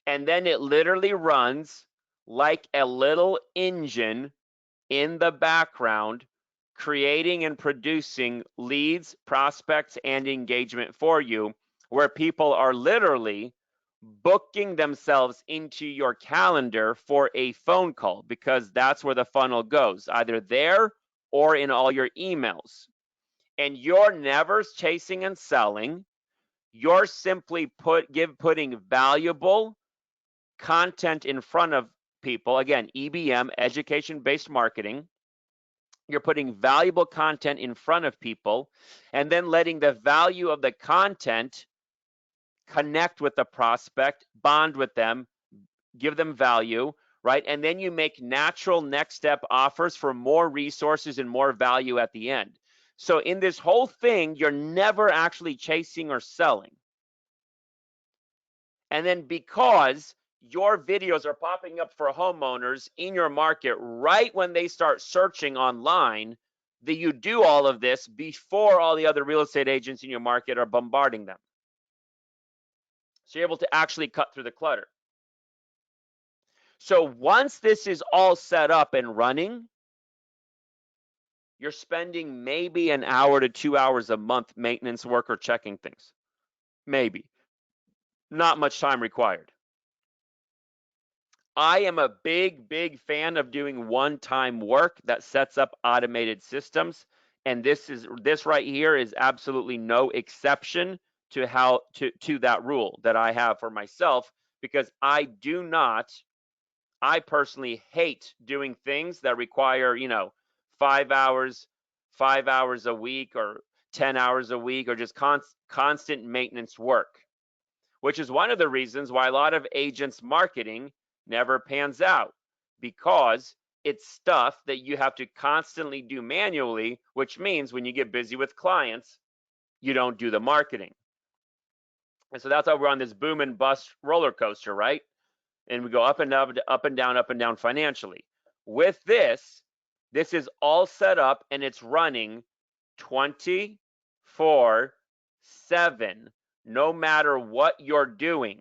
And then it literally runs like a little engine in the background, creating and producing leads, prospects, and engagement for you, where people are literally booking themselves into your calendar for a phone call, because that's where the funnel goes, either there or in all your emails. And you're never chasing and selling. You're simply putting valuable content in front of people. Again, EBM, education-based marketing. You're putting valuable content in front of people and then letting the value of the content connect with the prospect, bond with them, give them value, right? And then you make natural next step offers for more resources and more value at the end. So in this whole thing, you're never actually chasing or selling. And then because your videos are popping up for homeowners in your market right when they start searching online, that you do all of this before all the other real estate agents in your market are bombarding them. So you're able to actually cut through the clutter. So once this is all set up and running, you're spending maybe an hour to 2 hours a month maintenance work or checking things. Maybe. Not much time required. I am a big fan of doing one-time work that sets up automated systems, and this right here is absolutely no exception to that rule that I have for myself, because I personally hate doing things that require, 5 hours, 5 hours a week or 10 hours a week, or just constant maintenance work, which is one of the reasons why a lot of agents marketing never pans out, because it's stuff that you have to constantly do manually, which means when you get busy with clients, you don't do the marketing. And so that's why we're on this boom and bust roller coaster, right? And we go up and up, up and down financially. With this is all set up and it's running 24/7, no matter what you're doing.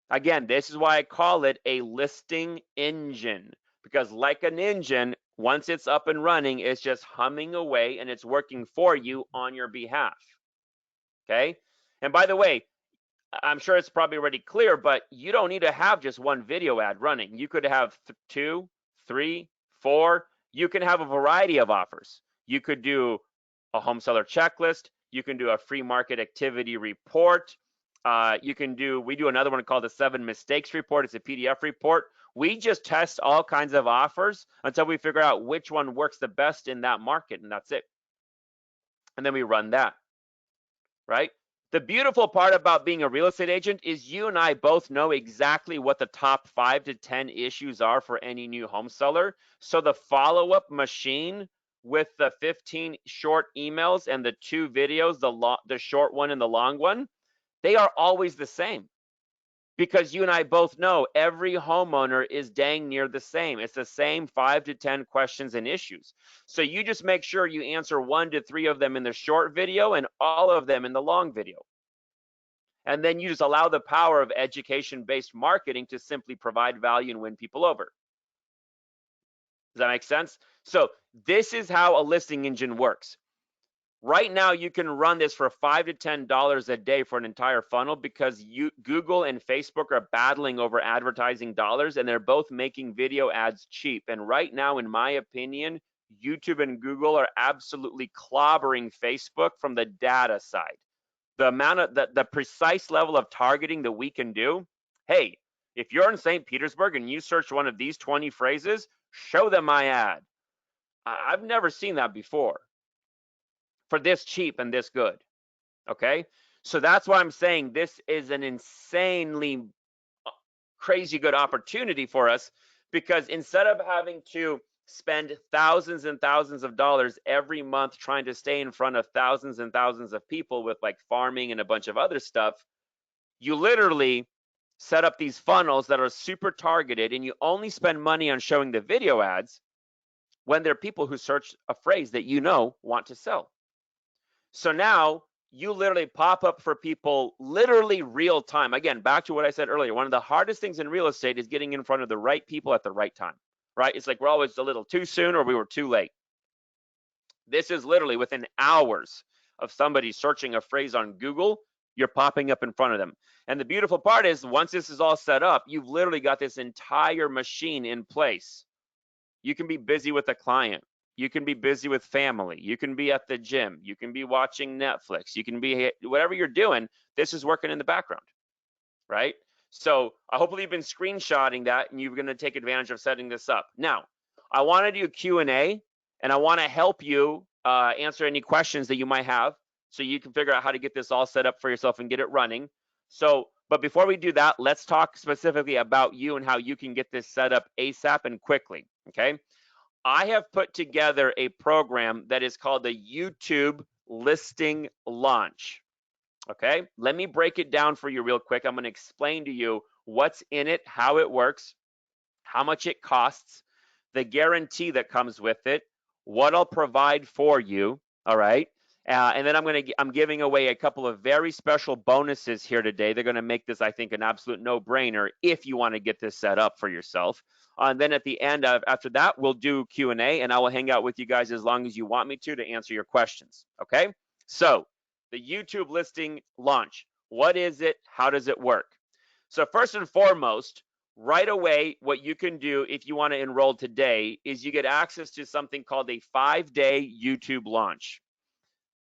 Again, this is why I call it a listing engine, because like an engine, once it's up and running, it's just humming away and it's working for you on your behalf. Okay? And by the way, I'm sure it's probably already clear, but you don't need to have just one video ad running. You could have 2, 3, 4. You can have a variety of offers. You could do a home seller checklist. You can do a free market activity report. We do another one called the 7 mistakes report. It's a PDF report. We just test all kinds of offers until we figure out which one works the best in that market, and that's it. And then we run that, right? The beautiful part about being a real estate agent is you and I both know exactly what the top 5 to 10 issues are for any new home seller. So the follow-up machine with the 15 short emails and the 2 videos, the short one and the long one, they are always the same, because you and I both know every homeowner is dang near the same. It's the same 5 to 10 questions and issues. So you just make sure you answer 1 to 3 of them in the short video and all of them in the long video. And then you just allow the power of education-based marketing to simply provide value and win people over. Does that make sense? So this is how a listing engine works. Right now, you can run this for $5 to $10 a day for an entire funnel, because Google and Facebook are battling over advertising dollars, and they're both making video ads cheap. And right now, in my opinion, YouTube and Google are absolutely clobbering Facebook from the data side. The amount of the precise level of targeting that we can do. Hey, if you're in St. Petersburg and you search one of these 20 phrases, show them my ad. I've never seen that before for this cheap and this good. Okay, so that's why I'm saying this is an insanely crazy good opportunity for us, because instead of having to spend thousands and thousands of dollars every month trying to stay in front of thousands and thousands of people with like farming and a bunch of other stuff, you literally set up these funnels that are super targeted, and you only spend money on showing the video ads when there are people who search a phrase that want to sell. So now you literally pop up for people literally real time. Again, back to what I said earlier, one of the hardest things in real estate is getting in front of the right people at the right time, right? It's like we're always a little too soon or we were too late. This is literally within hours of somebody searching a phrase on Google, you're popping up in front of them. And the beautiful part is, once this is all set up, you've literally got this entire machine in place. You can be busy with a client. You can be busy with family. You can be at the gym. You can be watching Netflix. You can be whatever you're doing. This is working in the background, right? So hopefully you've been screenshotting that and you're going to take advantage of setting this up. Now, I want to do Q&A, and I want to help you answer any questions that you might have, so you can figure out how to get this all set up for yourself and get it running. So, but before we do that, let's talk specifically about you and how you can get this set up ASAP and quickly, okay? I have put together a program that is called the YouTube Listing Launch. Okay, let me break it down for you real quick. I'm going to explain to you what's in it, how it works, how much it costs, the guarantee that comes with it, what I'll provide for you. All right, And then I'm giving away a couple of very special bonuses here today. They're going to make this, I think, an absolute no-brainer if you want to get this set up for yourself. And then at the end of after that, we'll do Q&A, and I will hang out with you guys as long as you want me to answer your questions. Okay? So the YouTube listing launch. What is it? How does it work? So first and foremost, right away, what you can do if you want to enroll today is you get access to something called a 5-day YouTube launch.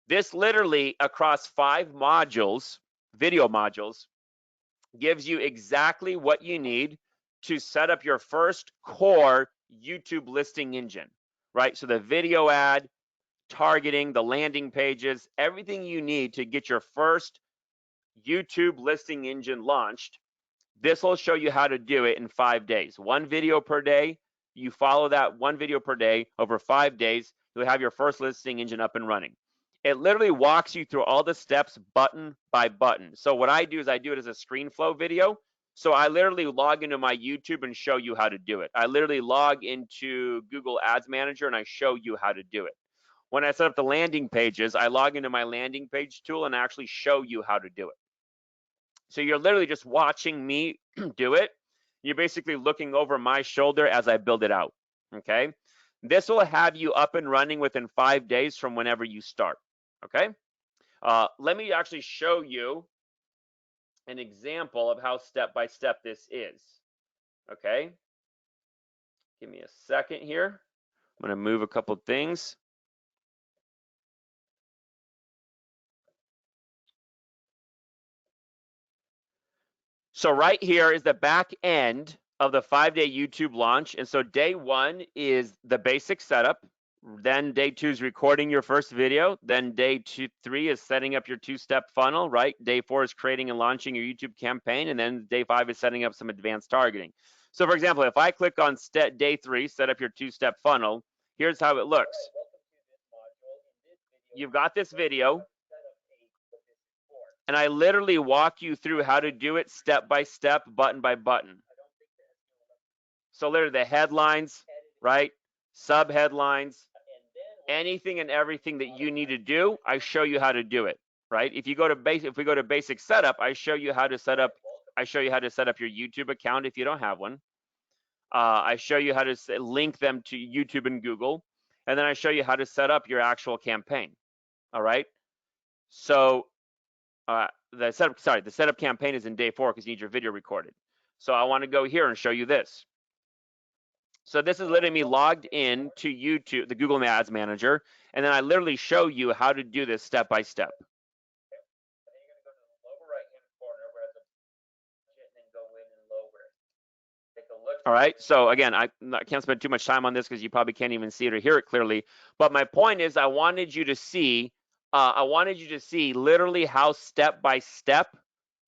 This literally across 5 modules, video modules, gives you exactly what you need to set up your first core YouTube listing engine, right? So the video ad, targeting, the landing pages, everything you need to get your first YouTube listing engine launched. This will show you how to do it in 5 days. 1 video per day. You follow that 1 video per day over 5 days, you'll have your first listing engine up and running. It literally walks you through all the steps button by button. So what I do is I do it as a screen flow video. So I literally log into my YouTube and show you how to do it. I literally log into Google Ads Manager and I show you how to do it. When I set up the landing pages, I log into my landing page tool and actually show you how to do it. So you're literally just watching me do it. You're basically looking over my shoulder as I build it out, okay? This will have you up and running within 5 days from whenever you start, okay? Let me actually show you an example of how step-by-step this is, okay? Give me a second here. I'm gonna move a couple things. So right here is the back end of the 5-day YouTube launch. And so day 1 is the basic setup. Then day 2 is recording your first video. Then day 3 is setting up your 2-step funnel, right? Day 4 is creating and launching your YouTube campaign. And then day 5 is setting up some advanced targeting. So for example, if I click on day 3, set up your 2-step funnel, here's how it looks. You've got this video, and I literally walk you through how to do it step by step, button by button. So literally the headlines, right? Sub headlines, anything and everything that you need to do, I show you how to do it, right? If we go to basic setup, I show you how to set up your YouTube account if you don't have one. I show you how to link them to YouTube and Google, and then I show you how to set up your actual campaign. All right. So the setup campaign is in day 4 because you need your video recorded. So I want to go here and show you this. So this is literally me logged in to YouTube, the Google Ads Manager, and then I literally show you how to do this step by step. All right, so again, I can't spend too much time on this because you probably can't even see it or hear it clearly. But my point is, I wanted you to see literally how step by step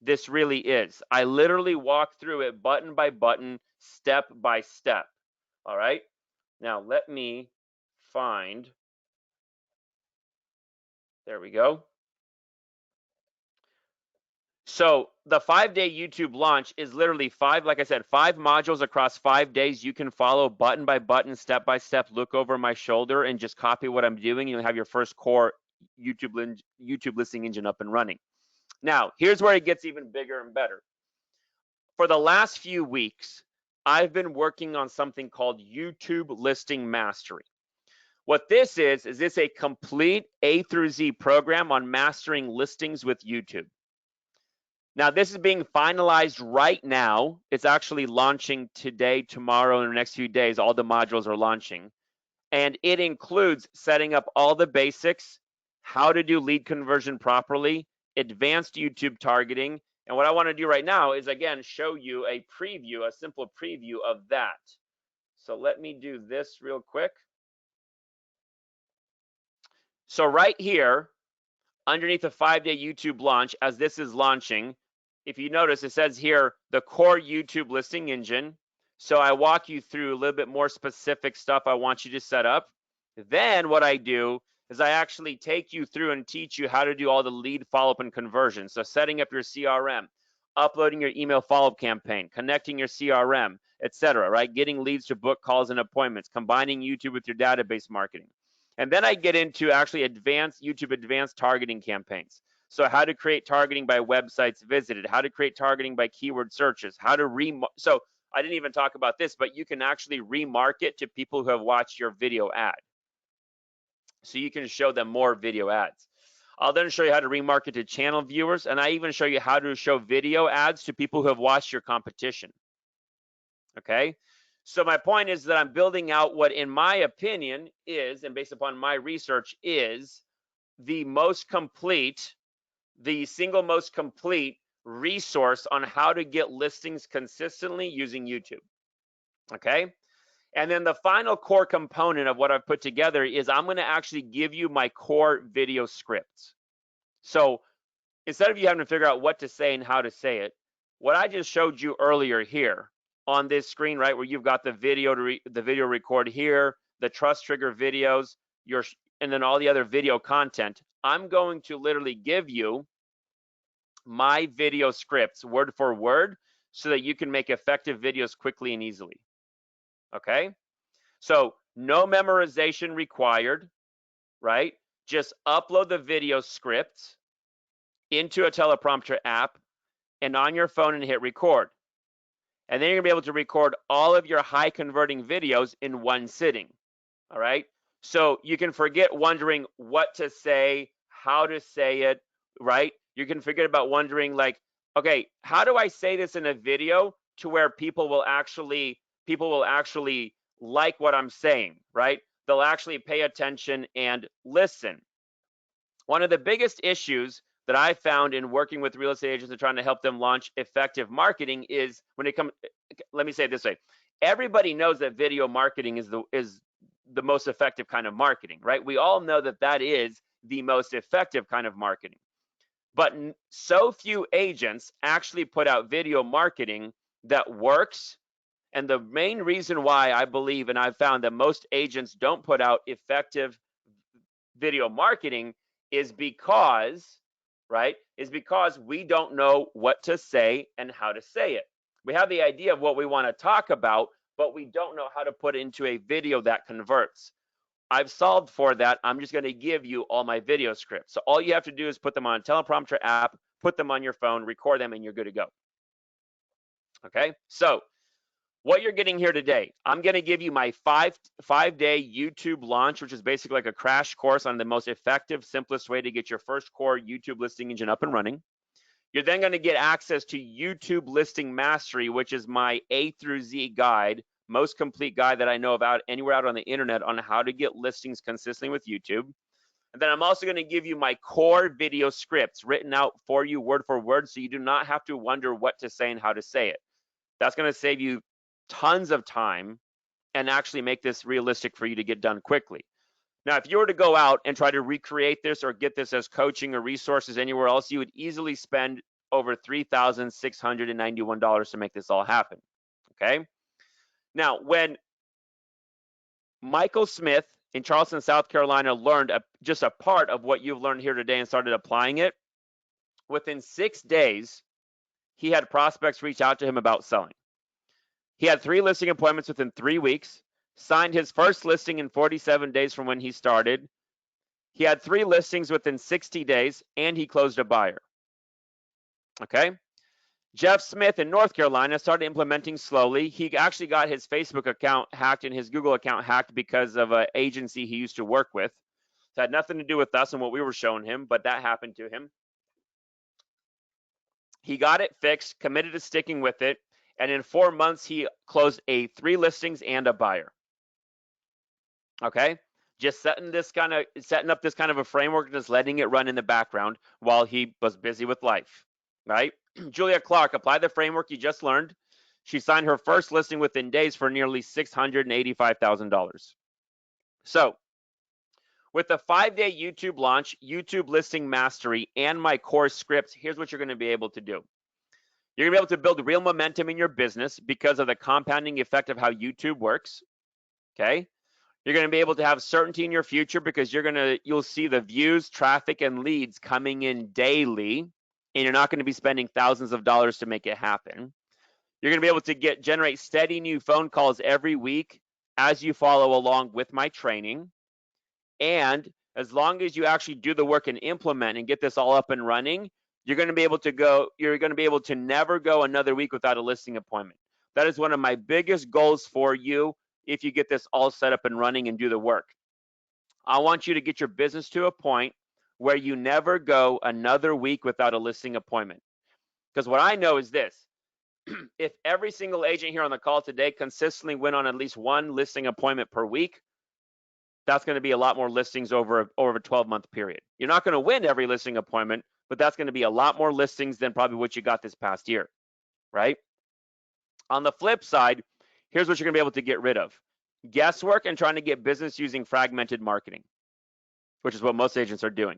this really is. I literally walk through it button by button, step by step. All right, now let me find, there we go. So the 5-day YouTube launch is literally like I said, 5 modules across 5 days. You can follow button by button, step by step, look over my shoulder and just copy what I'm doing. You'll have your first core YouTube listing engine up and running. Now, here's where it gets even bigger and better. For the last few weeks, I've been working on something called YouTube Listing Mastery. What this is this a complete A through Z program on mastering listings with YouTube. Now, this is being finalized right now. It's actually launching today, tomorrow, in the next few days. All the modules are launching. And it includes setting up all the basics, how to do lead conversion properly, advanced YouTube targeting. And what I want to do right now is, again, show you a simple preview of that. So let me do this real quick. So right here, underneath the 5-day YouTube launch, as this is launching, if you notice, it says here, the core YouTube listing engine. So I walk you through a little bit more specific stuff I want you to set up. Then what I do is I actually take you through and teach you how to do all the lead follow-up and conversion. So setting up your CRM, uploading your email follow-up campaign, connecting your CRM, etc., right? Getting leads to book calls and appointments, combining YouTube with your database marketing. And then I get into actually YouTube advanced targeting campaigns. So how to create targeting by websites visited, how to create targeting by keyword searches, how to so I didn't even talk about this, but you can actually remarket to people who have watched your video ad. So you can show them more video ads. I'll then show you how to remarket to channel viewers, and I even show you how to show video ads to people who have watched your competition. Okay? So my point is that I'm building out what, in my opinion, is, and based upon my research, is the most complete, the single most complete resource on how to get listings consistently using YouTube. Okay? And then the final core component of what I've put together is I'm going to actually give you my core video scripts. So instead of you having to figure out what to say and how to say it, what I just showed you earlier here on this screen, right, where you've got the video record here, the trust trigger videos, and then all the other video content, I'm going to literally give you my video scripts word for word so that you can make effective videos quickly and easily. Okay? So no memorization required, right? Just upload the video scripts into a teleprompter app and on your phone and hit record. And then you're gonna be able to record all of your high converting videos in one sitting, all right? So you can forget wondering what to say, how to say it, right? You can forget about wondering like, okay, how do I say this in a video to where people will actually like what I'm saying, right? They'll actually pay attention and listen. One of the biggest issues that I found in working with real estate agents and trying to help them launch effective marketing is when it comes, let me say it this way. Everybody knows that video marketing is the most effective kind of marketing, right? We all know that that is the most effective kind of marketing. But so few agents actually put out video marketing that works. And the main reason why I believe, and I've found that most agents don't put out effective video marketing is because, right, is because we don't know what to say and how to say it. We have the idea of what we want to talk about, but we don't know how to put it into a video that converts. I've solved for that. I'm just going to give you all my video scripts. So all you have to do is put them on a teleprompter app, put them on your phone, record them, and you're good to go. Okay, so what you're getting here today, I'm going to give you my five-day YouTube launch, which is basically like a crash course on the most effective, simplest way to get your first core YouTube listing engine up and running. You're then going to get access to YouTube Listing Mastery, which is my A through Z guide, most complete guide that I know about anywhere out on the internet on how to get listings consistently with YouTube. And then I'm also going to give you my core video scripts written out for you word for word, so you do not have to wonder what to say and how to say it. That's going to save you tons of time and actually make this realistic for you to get done quickly. Now, if you were to go out and try to recreate this or get this as coaching or resources anywhere else, you would easily spend over $3,691 to make this all happen, okay? Now, when Michael Smith in Charleston, South Carolina learned just a part of what you've learned here today and started applying it, within 6 days, he had prospects reach out to him about selling. He had 3 listing appointments within 3 weeks, signed his first listing in 47 days from when he started. He had 3 listings within 60 days, and he closed a buyer. Okay? Jeff Smith in North Carolina started implementing slowly. He actually got his Facebook account hacked and his Google account hacked because of an agency he used to work with. So it had nothing to do with us and what we were showing him, but that happened to him. He got it fixed, committed to sticking with it, and in 4 months, he closed 3 listings and a buyer. Okay? Just setting up this kind of a framework, just letting it run in the background while he was busy with life, right? Julia Clark applied the framework you just learned. She signed her first listing within days for nearly $685,000. So, with the 5-day YouTube launch, YouTube Listing Mastery, and my course scripts, here's what you're going to be able to do. You're going to be able to build real momentum in your business because of the compounding effect of how YouTube works, okay? You're going to be able to have certainty in your future because you'll see the views, traffic, and leads coming in daily, and you're not going to be spending thousands of dollars to make it happen. You're going to be able to generate steady new phone calls every week as you follow along with my training. And as long as you actually do the work and implement and get this all up and running, you're going to be able to never go another week without a listing appointment. That is one of my biggest goals for you if you get this all set up and running and do the work. I want you to get your business to a point where you never go another week without a listing appointment. Because what I know is this: if every single agent here on the call today consistently went on at least one listing appointment per week, that's going to be a lot more listings over a 12-month period. You're not going to win every listing appointment, but that's going to be a lot more listings than probably what you got this past year, right? On the flip side, here's what you're going to be able to get rid of: guesswork and trying to get business using fragmented marketing, which is what most agents are doing.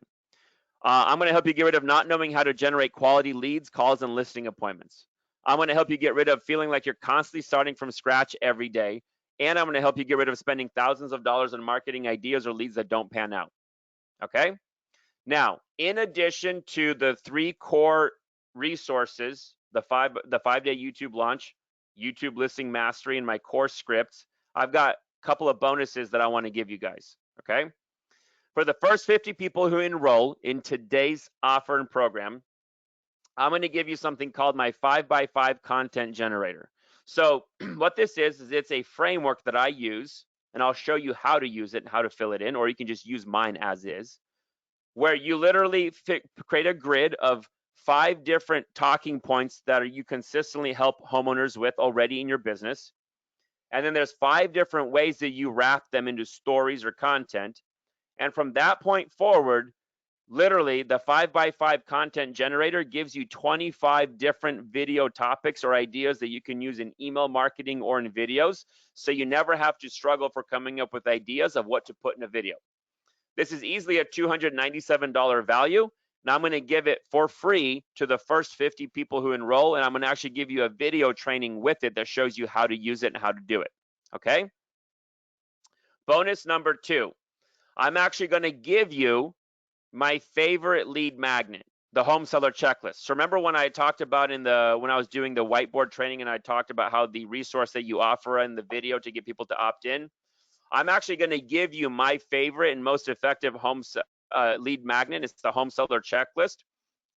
I'm going to help you get rid of not knowing how to generate quality leads, calls, and listing appointments. I'm going to help you get rid of feeling like you're constantly starting from scratch every day. And I'm going to help you get rid of spending thousands of dollars on marketing ideas or leads that don't pan out. Okay? Now, in addition to the 3 core resources, the 5-day YouTube launch, YouTube listing mastery, and my course scripts, I've got a couple of bonuses that I want to give you guys. Okay? For the first 50 people who enroll in today's offer and program, I'm going to give you something called my 5x5 content generator. So what this is it's a framework that I use, and I'll show you how to use it and how to fill it in, or you can just use mine as is, where you literally create a grid of 5 different talking points that you consistently help homeowners with already in your business. And then there's 5 different ways that you wrap them into stories or content. And from that point forward, literally the 5x5 content generator gives you 25 different video topics or ideas that you can use in email marketing or in videos, so you never have to struggle for coming up with ideas of what to put in a video. This is easily a $297 value. Now I'm going to give it for free to the first 50 people who enroll, and I'm going to actually give you a video training with it that shows you how to use it and how to do it. Okay? Bonus number 2, I'm actually going to give you my favorite lead magnet, the home seller checklist. So remember when I talked about when I was doing the whiteboard training, and I talked about how the resource that you offer in the video to get people to opt in? I'm actually going to give you my favorite and most effective lead magnet. It's the home seller checklist.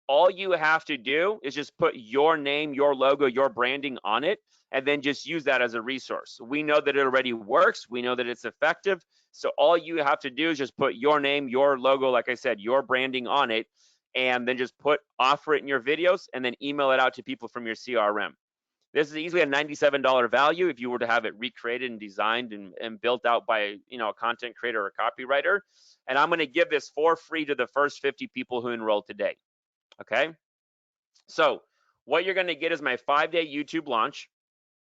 All you have to do is just put your name, your logo, your branding on it, and then just use that as a resource. We know that it already works. We know that it's effective. So all you have to do is just put your name, your logo, like I said, your branding on it, and then just offer it in your videos, and then email it out to people from your CRM. This is easily a $97 value if you were to have it recreated and designed and built out by a content creator or a copywriter. And I'm going to give this for free to the first 50 people who enroll today. Okay? So what you're going to get is my 5-day YouTube launch,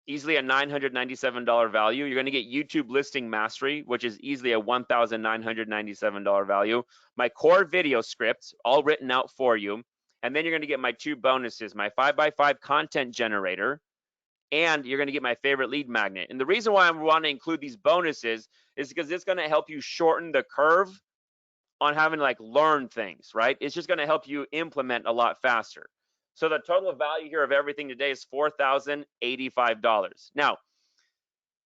easily a $997 value. You're going to get YouTube listing mastery, which is easily a $1,997 value. My core video scripts, all written out for you. And then you're going to get my 2 bonuses, my 5x5 content generator, and you're going to get my favorite lead magnet. And the reason why I want to include these bonuses is because it's going to help you shorten the curve on having to learn things, right? It's just going to help you implement a lot faster. So the total value here of everything today is $4,085. Now,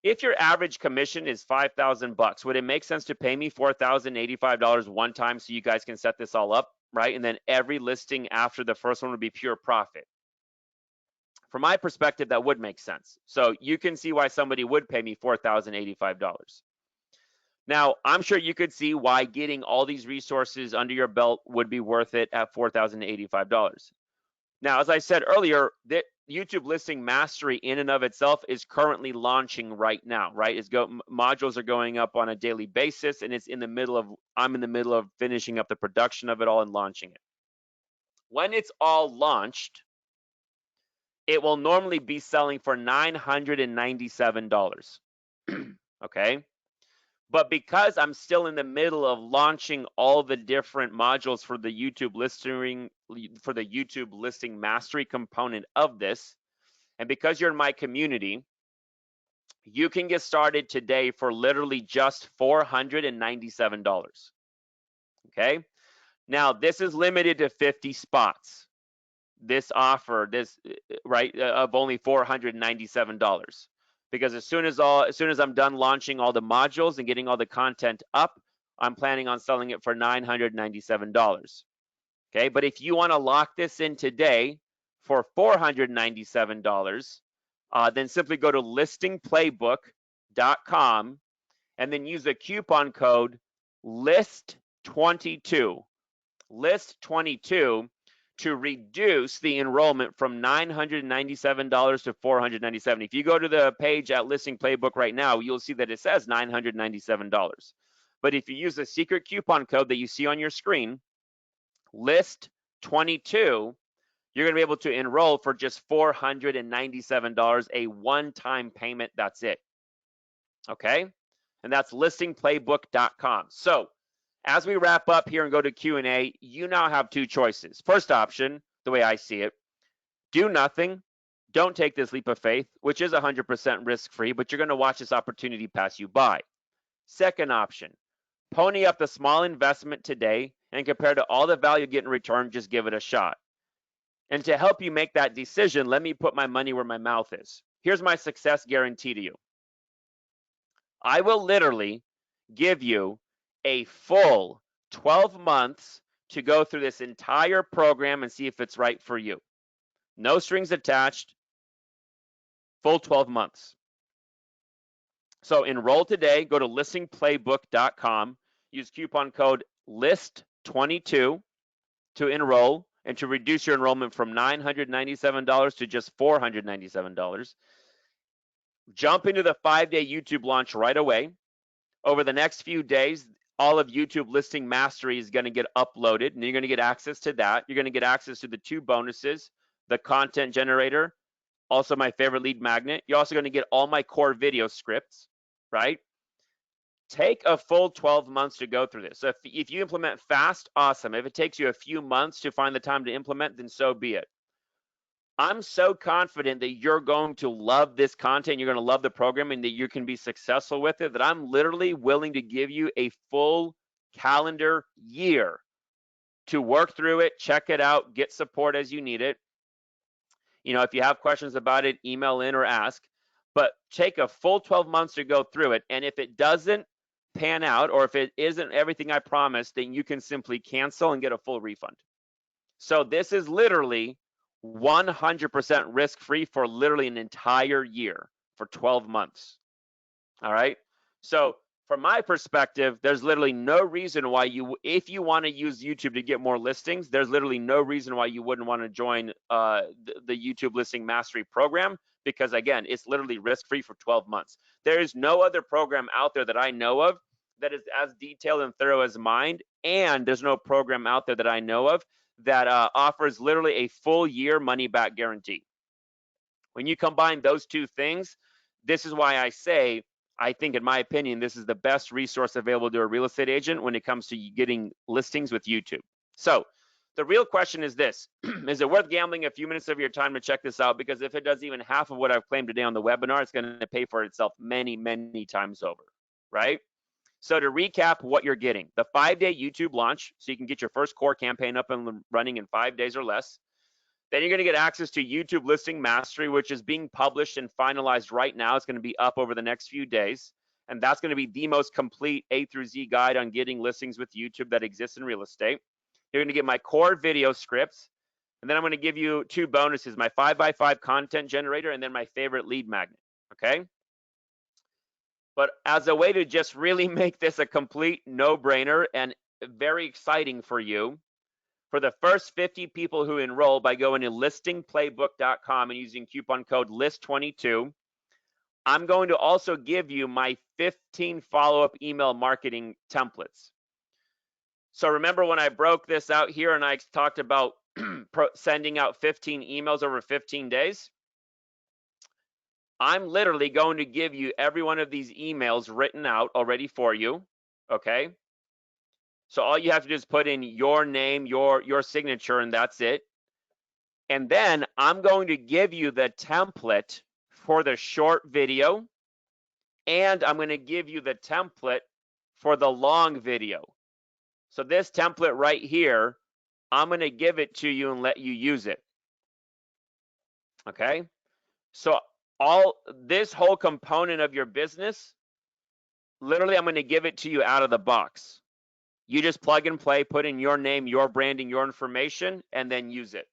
if your average commission is $5,000, would it make sense to pay me $4,085 one time so you guys can set this all up, right? And then every listing after the first one would be pure profit? From my perspective, that would make sense. So you can see why somebody would pay me $4,085. Now, I'm sure you could see why getting all these resources under your belt would be worth it at $4,085. Now, as I said earlier, that YouTube listing mastery in and of itself is currently launching right now, right? Modules are going up on a daily basis, and I'm in the middle of finishing up the production of it all and launching it. When it's all launched, it will normally be selling for $997. Okay? But because I'm still in the middle of launching all the different modules for the YouTube listing mastery component of this, and because you're in my community, you can get started today for literally just $497. Okay? Now, this is limited to 50 spots. This offer, of only $497. Because as soon as I'm done launching all the modules and getting all the content up, I'm planning on selling it for $997. Okay, but if you want to lock this in today for $497, then simply go to listingplaybook.com and then use a coupon code LIST22, LIST22, to reduce the enrollment from $997 to $497. If you go to the page at Listing Playbook right now, you'll see that it says $997. But if you use a secret coupon code that you see on your screen, LIST22, you're going to be able to enroll for just $497, a one-time payment. That's it. Okay? And that's listingplaybook.com. So, as we wrap up here and go to Q&A, you now have two choices. First option, the way I see it, do nothing. Don't take this leap of faith, which is 100% risk-free, but you're going to watch this opportunity pass you by. Second option, pony up the small investment today, and compared to all the value you get in return, just give it a shot. And to help you make that decision, let me put my money where my mouth is. Here's my success guarantee to you. I will literally give you a full 12 months to go through this entire program and see if it's right for you. No strings attached, full 12 months. So enroll today, go to listingplaybook.com, use coupon code LIST22 to enroll and to reduce your enrollment from $997 to just $497. Jump into the 5-day YouTube launch right away. Over the next few days, all of YouTube Listing Mastery is going to get uploaded, and you're going to get access to that. You're going to get access to the two bonuses, the content generator, also my favorite lead magnet. You're also going to get all my core video scripts, right? Take a full 12 months to go through this. So if you implement fast, awesome. If it takes you a few months to find the time to implement, then so be it. I'm so confident that you're going to love this content, you're going to love the program, and that you can be successful with it, that I'm literally willing to give you a full calendar year to work through it, check it out, get support as you need it. You know, if you have questions about it, email in or ask, but take a full 12 months to go through it. And if it doesn't pan out, or if it isn't everything I promised, then you can simply cancel and get a full refund. So this is literally 100% risk-free for literally an entire year, for 12 months. All right. So from my perspective, there's literally no reason why you, if you want to use YouTube to get more listings, there's literally no reason why you wouldn't want to join the YouTube Listing Mastery program, because again, it's literally risk-free for 12 months. There is no other program out there that I know of that is as detailed and thorough as mine, and there's no program out there that I know of that offers literally a full year money back guarantee. When you combine those two things, this is why I say, I think, in my opinion, this is the best resource available to a real estate agent when it comes to getting listings with YouTube. So the real question is this: is it worth gambling a few minutes of your time to check this out? Because if it does even half of what I've claimed today on the webinar, it's going to pay for itself many, many times over, right? So to recap what you're getting, the 5-day YouTube launch, so you can get your first core campaign up and running in 5 days or less. Then you're going to get access to YouTube Listing Mastery, which is being published and finalized right now. It's going to be up over the next few days. And that's going to be the most complete A through Z guide on getting listings with YouTube that exists in real estate. You're going to get my core video scripts. And then I'm going to give you two bonuses, my 5x5 content generator and then my favorite lead magnet, okay? But as a way to just really make this a complete no-brainer and very exciting for you, for the first 50 people who enroll by going to listingplaybook.com and using coupon code LIST22, I'm going to also give you my 15 follow-up email marketing templates. So remember when I broke this out here and I talked about sending out 15 emails over 15 days? I'm literally going to give you every one of these emails written out already for you, okay? So all you have to do is put in your name, your signature, and that's it. And then I'm going to give you the template for the short video, and I'm going to give you the template for the long video. So this template right here, I'm going to give it to you and let you use it, okay? So all this whole component of your business, literally I'm going to give it to you out of the box. You just plug and play, put in your name, your branding, your information, and then use it.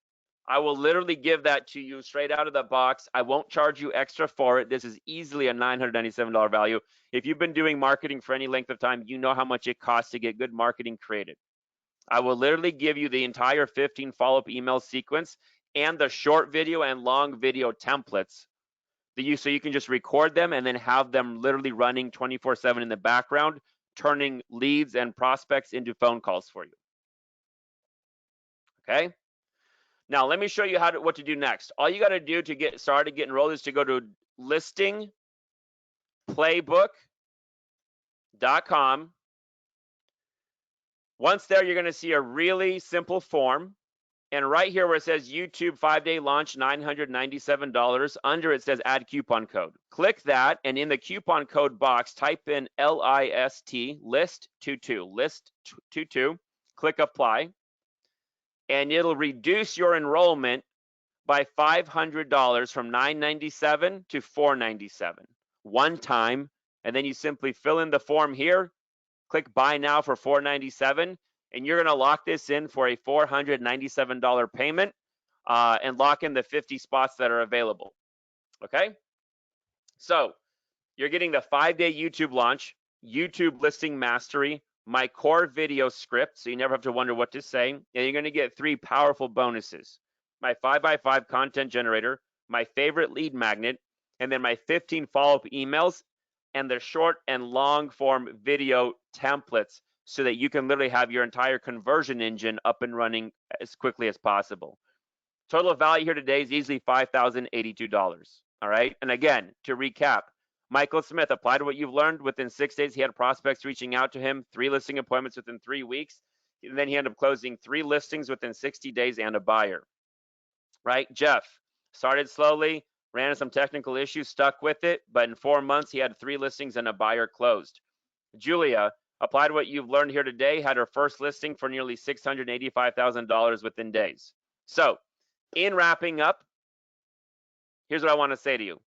I will literally give that to you straight out of the box. I won't charge you extra for it. This is easily a $997 value. If you've been doing marketing for any length of time, you know how much it costs to get good marketing created. I will literally give you the entire 15 follow-up email sequence and the short video and long video templates so you can just record them and then have them literally running 24/7 in the background, turning leads and prospects into phone calls for you. Okay? Now, let me show you what to do next. All you got to do to get started, get enrolled, is to go to listingplaybook.com. Once there, you're going to see a really simple form. And right here where it says YouTube 5-day launch, $997, under it says add coupon code. Click that, and in the coupon code box, type in LIST, list22, click apply, and it'll reduce your enrollment by $500 from $997 to $497 one time, and then you simply fill in the form here, click buy now for $497, and you're going to lock this in for a $497 payment and lock in the 50 spots that are available. Okay? So you're getting the 5-day YouTube launch, YouTube listing mastery, my core video script, so you never have to wonder what to say, and you're going to get 3 powerful bonuses: my 5x5 content generator, my favorite lead magnet, and then my 15 follow-up emails and the short and long form video templates, so that you can literally have your entire conversion engine up and running as quickly as possible. Total value here today is easily $5,082. All right. And again, to recap, Michael Smith applied what you've learned. Within 6 days, he had prospects reaching out to him, 3 listing appointments within 3 weeks. And then he ended up closing 3 listings within 60 days and a buyer. Right? Jeff started slowly, ran into some technical issues, stuck with it, but in 4 months, he had 3 listings and a buyer closed. Julia applied what you've learned here today, had her first listing for nearly $685,000 within days. So, in wrapping up, here's what I want to say to you.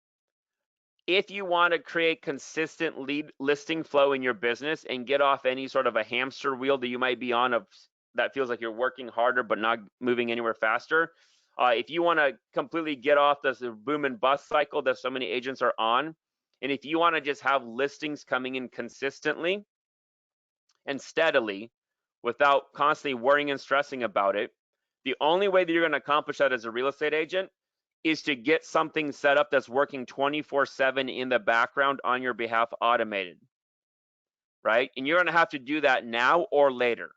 If you want to create consistent lead listing flow in your business and get off any sort of a hamster wheel that you might be on that feels like you're working harder but not moving anywhere faster, if you want to completely get off this boom and bust cycle that so many agents are on, and if you want to just have listings coming in consistently and steadily without constantly worrying and stressing about it, the only way that you're going to accomplish that as a real estate agent is to get something set up that's working 24/7 in the background on your behalf, automated, right? And you're going to have to do that now or later.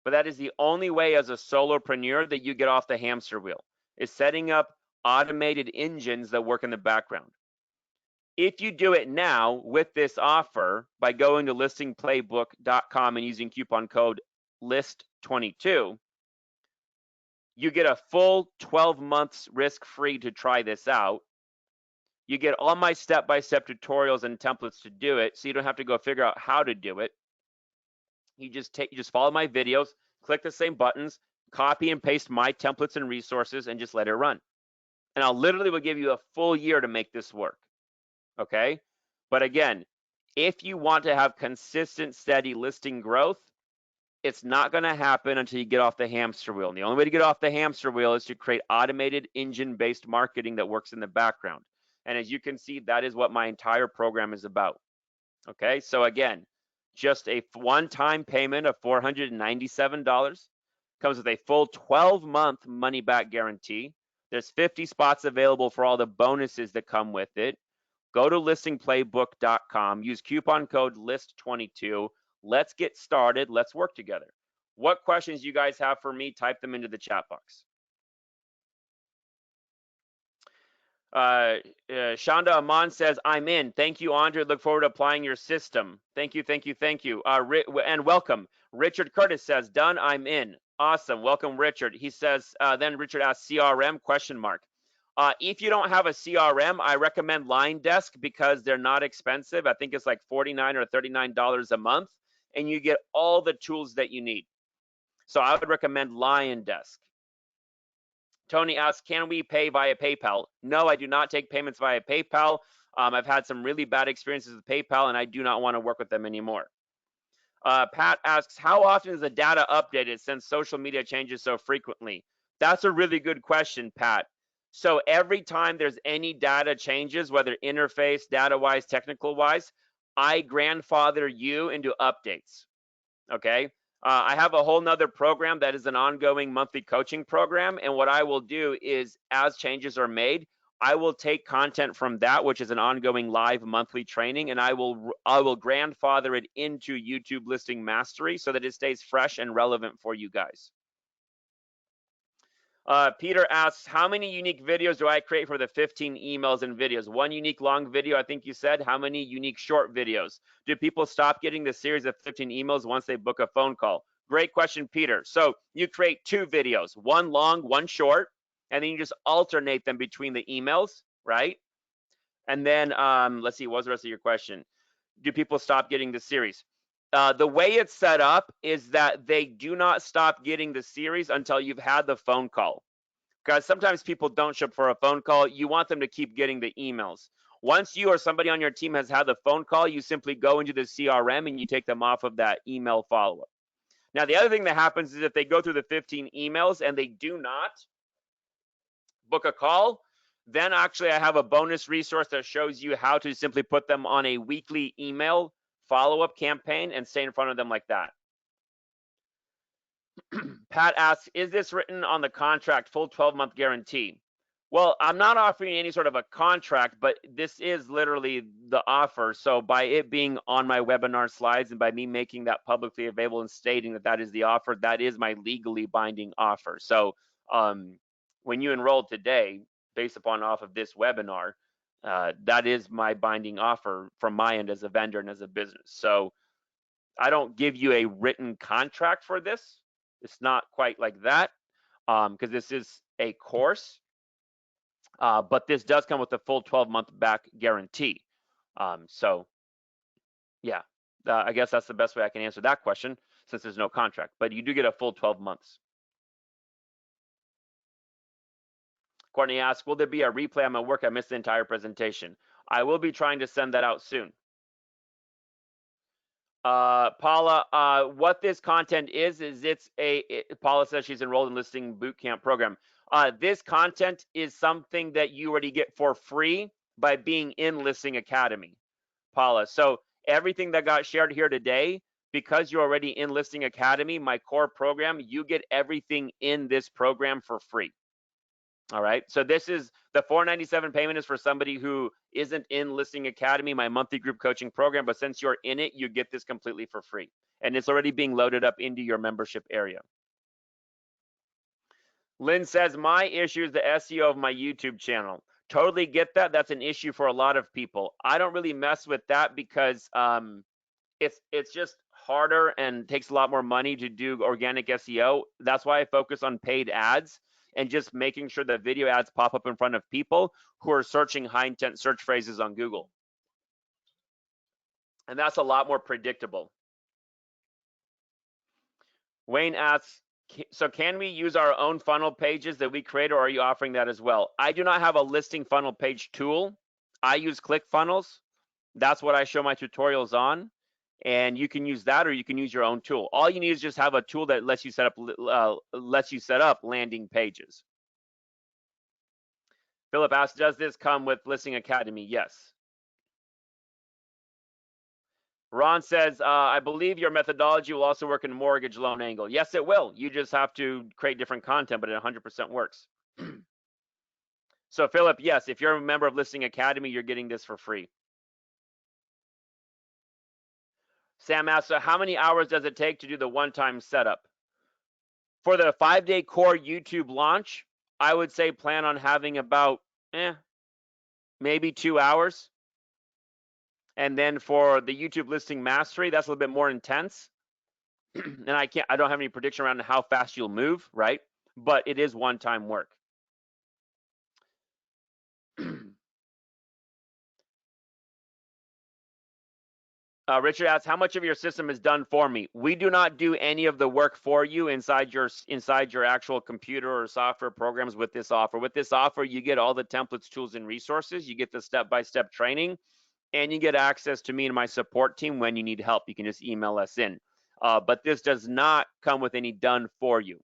But that is the only way as a solopreneur that you get off the hamster wheel, is setting up automated engines that work in the background. If you do it now with this offer by going to listingplaybook.com and using coupon code LIST22, you get a full 12 months risk-free to try this out. You get all my step-by-step tutorials and templates to do it, so you don't have to go figure out how to do it. You just follow my videos, click the same buttons, copy and paste my templates and resources, and just let it run. And I'll literally will give you a full year to make this work. Okay? But again, if you want to have consistent, steady listing growth, it's not going to happen until you get off the hamster wheel. And the only way to get off the hamster wheel is to create automated engine-based marketing that works in the background. And as you can see, that is what my entire program is about. Okay, so again, just a one-time payment of $497, comes with a full 12-month money-back guarantee. There's 50 spots available for all the bonuses that come with it. Go to listingplaybook.com, use coupon code LIST22. Let's get started. Let's work together. What questions you guys have for me, type them into the chat box. Shonda Aman says, I'm in. Thank you, Andre. Look forward to applying your system. Thank you, thank you, thank you. And welcome. Richard Curtis says, done, I'm in. Awesome. Welcome, Richard. He says, then Richard asks, CRM, question mark. If you don't have a CRM, I recommend Line Desk because they're not expensive. I think it's like $49 or $39 a month, and you get all the tools that you need. So I would recommend Line Desk. Tony asks, can we pay via PayPal? No, I do not take payments via PayPal. I've had some really bad experiences with PayPal, and I do not want to work with them anymore. Pat asks, how often is the data updated since social media changes so frequently? That's a really good question, Pat. So every time there's any data changes, whether interface, data-wise, technical-wise, I grandfather you into updates, okay? I have a whole nother program that is an ongoing monthly coaching program. And what I will do is as changes are made, I will take content from that, which is an ongoing live monthly training, and I will grandfather it into YouTube Listing Mastery so that it stays fresh and relevant for you guys. Peter asks, how many unique videos do I create for the 15 emails and videos? One unique long video, I think you said. How many unique short videos? Do people stop getting the series of 15 emails once they book a phone call? Great question, Peter. So you create 2 videos, one long, one short, and then you just alternate them between the emails, right? And then let's see, what was the rest of your question? Do people stop getting the series? The way it's set up is that they do not stop getting the series until you've had the phone call. Because sometimes people don't show up for a phone call. You want them to keep getting the emails. Once you or somebody on your team has had the phone call, you simply go into the CRM and you take them off of that email follow-up. Now, the other thing that happens is if they go through the 15 emails and they do not book a call, then actually I have a bonus resource that shows you how to simply put them on a weekly email follow-up campaign and stay in front of them like that. Pat asks, is this written on the contract, full 12-month guarantee? Well, I'm not offering any sort of a contract, but this is literally the offer. So by it being on my webinar slides and by me making that publicly available and stating that that is the offer, that is my legally binding offer. So when you enroll today, based upon off of this webinar, that is my binding offer from my end as a vendor and as a business. So I don't give you a written contract for this. It's not quite like that because this is a course, but this does come with a full 12-month back guarantee. So yeah, I guess that's the best way I can answer that question since there's no contract, but you do get a full 12 months. Courtney asks, will there be a replay on my work? I missed the entire presentation. I will be trying to send that out soon. Paula, what this content is Paula says she's enrolled in Listing Bootcamp program. This content is something that you already get for free by being in Listing Academy, Paula. So everything that got shared here today, because you're already in Listing Academy, my core program, you get everything in this program for free. All right, so this is the $497 payment is for somebody who isn't in Listing Academy, my monthly group coaching program, but since you're in it, you get this completely for free. And it's already being loaded up into your membership area. Lynn says, my issue is the SEO of my YouTube channel. Totally get that. That's an issue for a lot of people. I don't really mess with that because it's just harder and takes a lot more money to do organic SEO. That's why I focus on paid ads and just making sure that video ads pop up in front of people who are searching high intent search phrases on Google. And that's a lot more predictable. Wayne asks, so can we use our own funnel pages that we create, or are you offering that as well? I do not have a listing funnel page tool. I use ClickFunnels. That's what I show my tutorials on. And you can use that, or you can use your own tool. All you need is just have a tool that lets you set up landing pages. Philip asks, does this come with Listing Academy? Yes. Ron says, I believe your methodology will also work in mortgage loan angle. Yes, it will. You just have to create different content, but it 100% works. So Philip, yes, if you're a member of Listing Academy, you're getting this for free. Sam asks, so how many hours does it take to do the one-time setup? For the 5-day core YouTube launch, I would say plan on having about maybe 2 hours. And then for the YouTube Listing Mastery, that's a little bit more intense. And I don't have any prediction around how fast you'll move, right? But it is one-time work. Richard asks, how much of your system is done for me? We do not do any of the work for you inside your actual computer or software programs with this offer. With this offer, you get all the templates, tools, and resources. You get the step-by-step training, and you get access to me and my support team when you need help. You can just email us in. but this does not come with any done for you.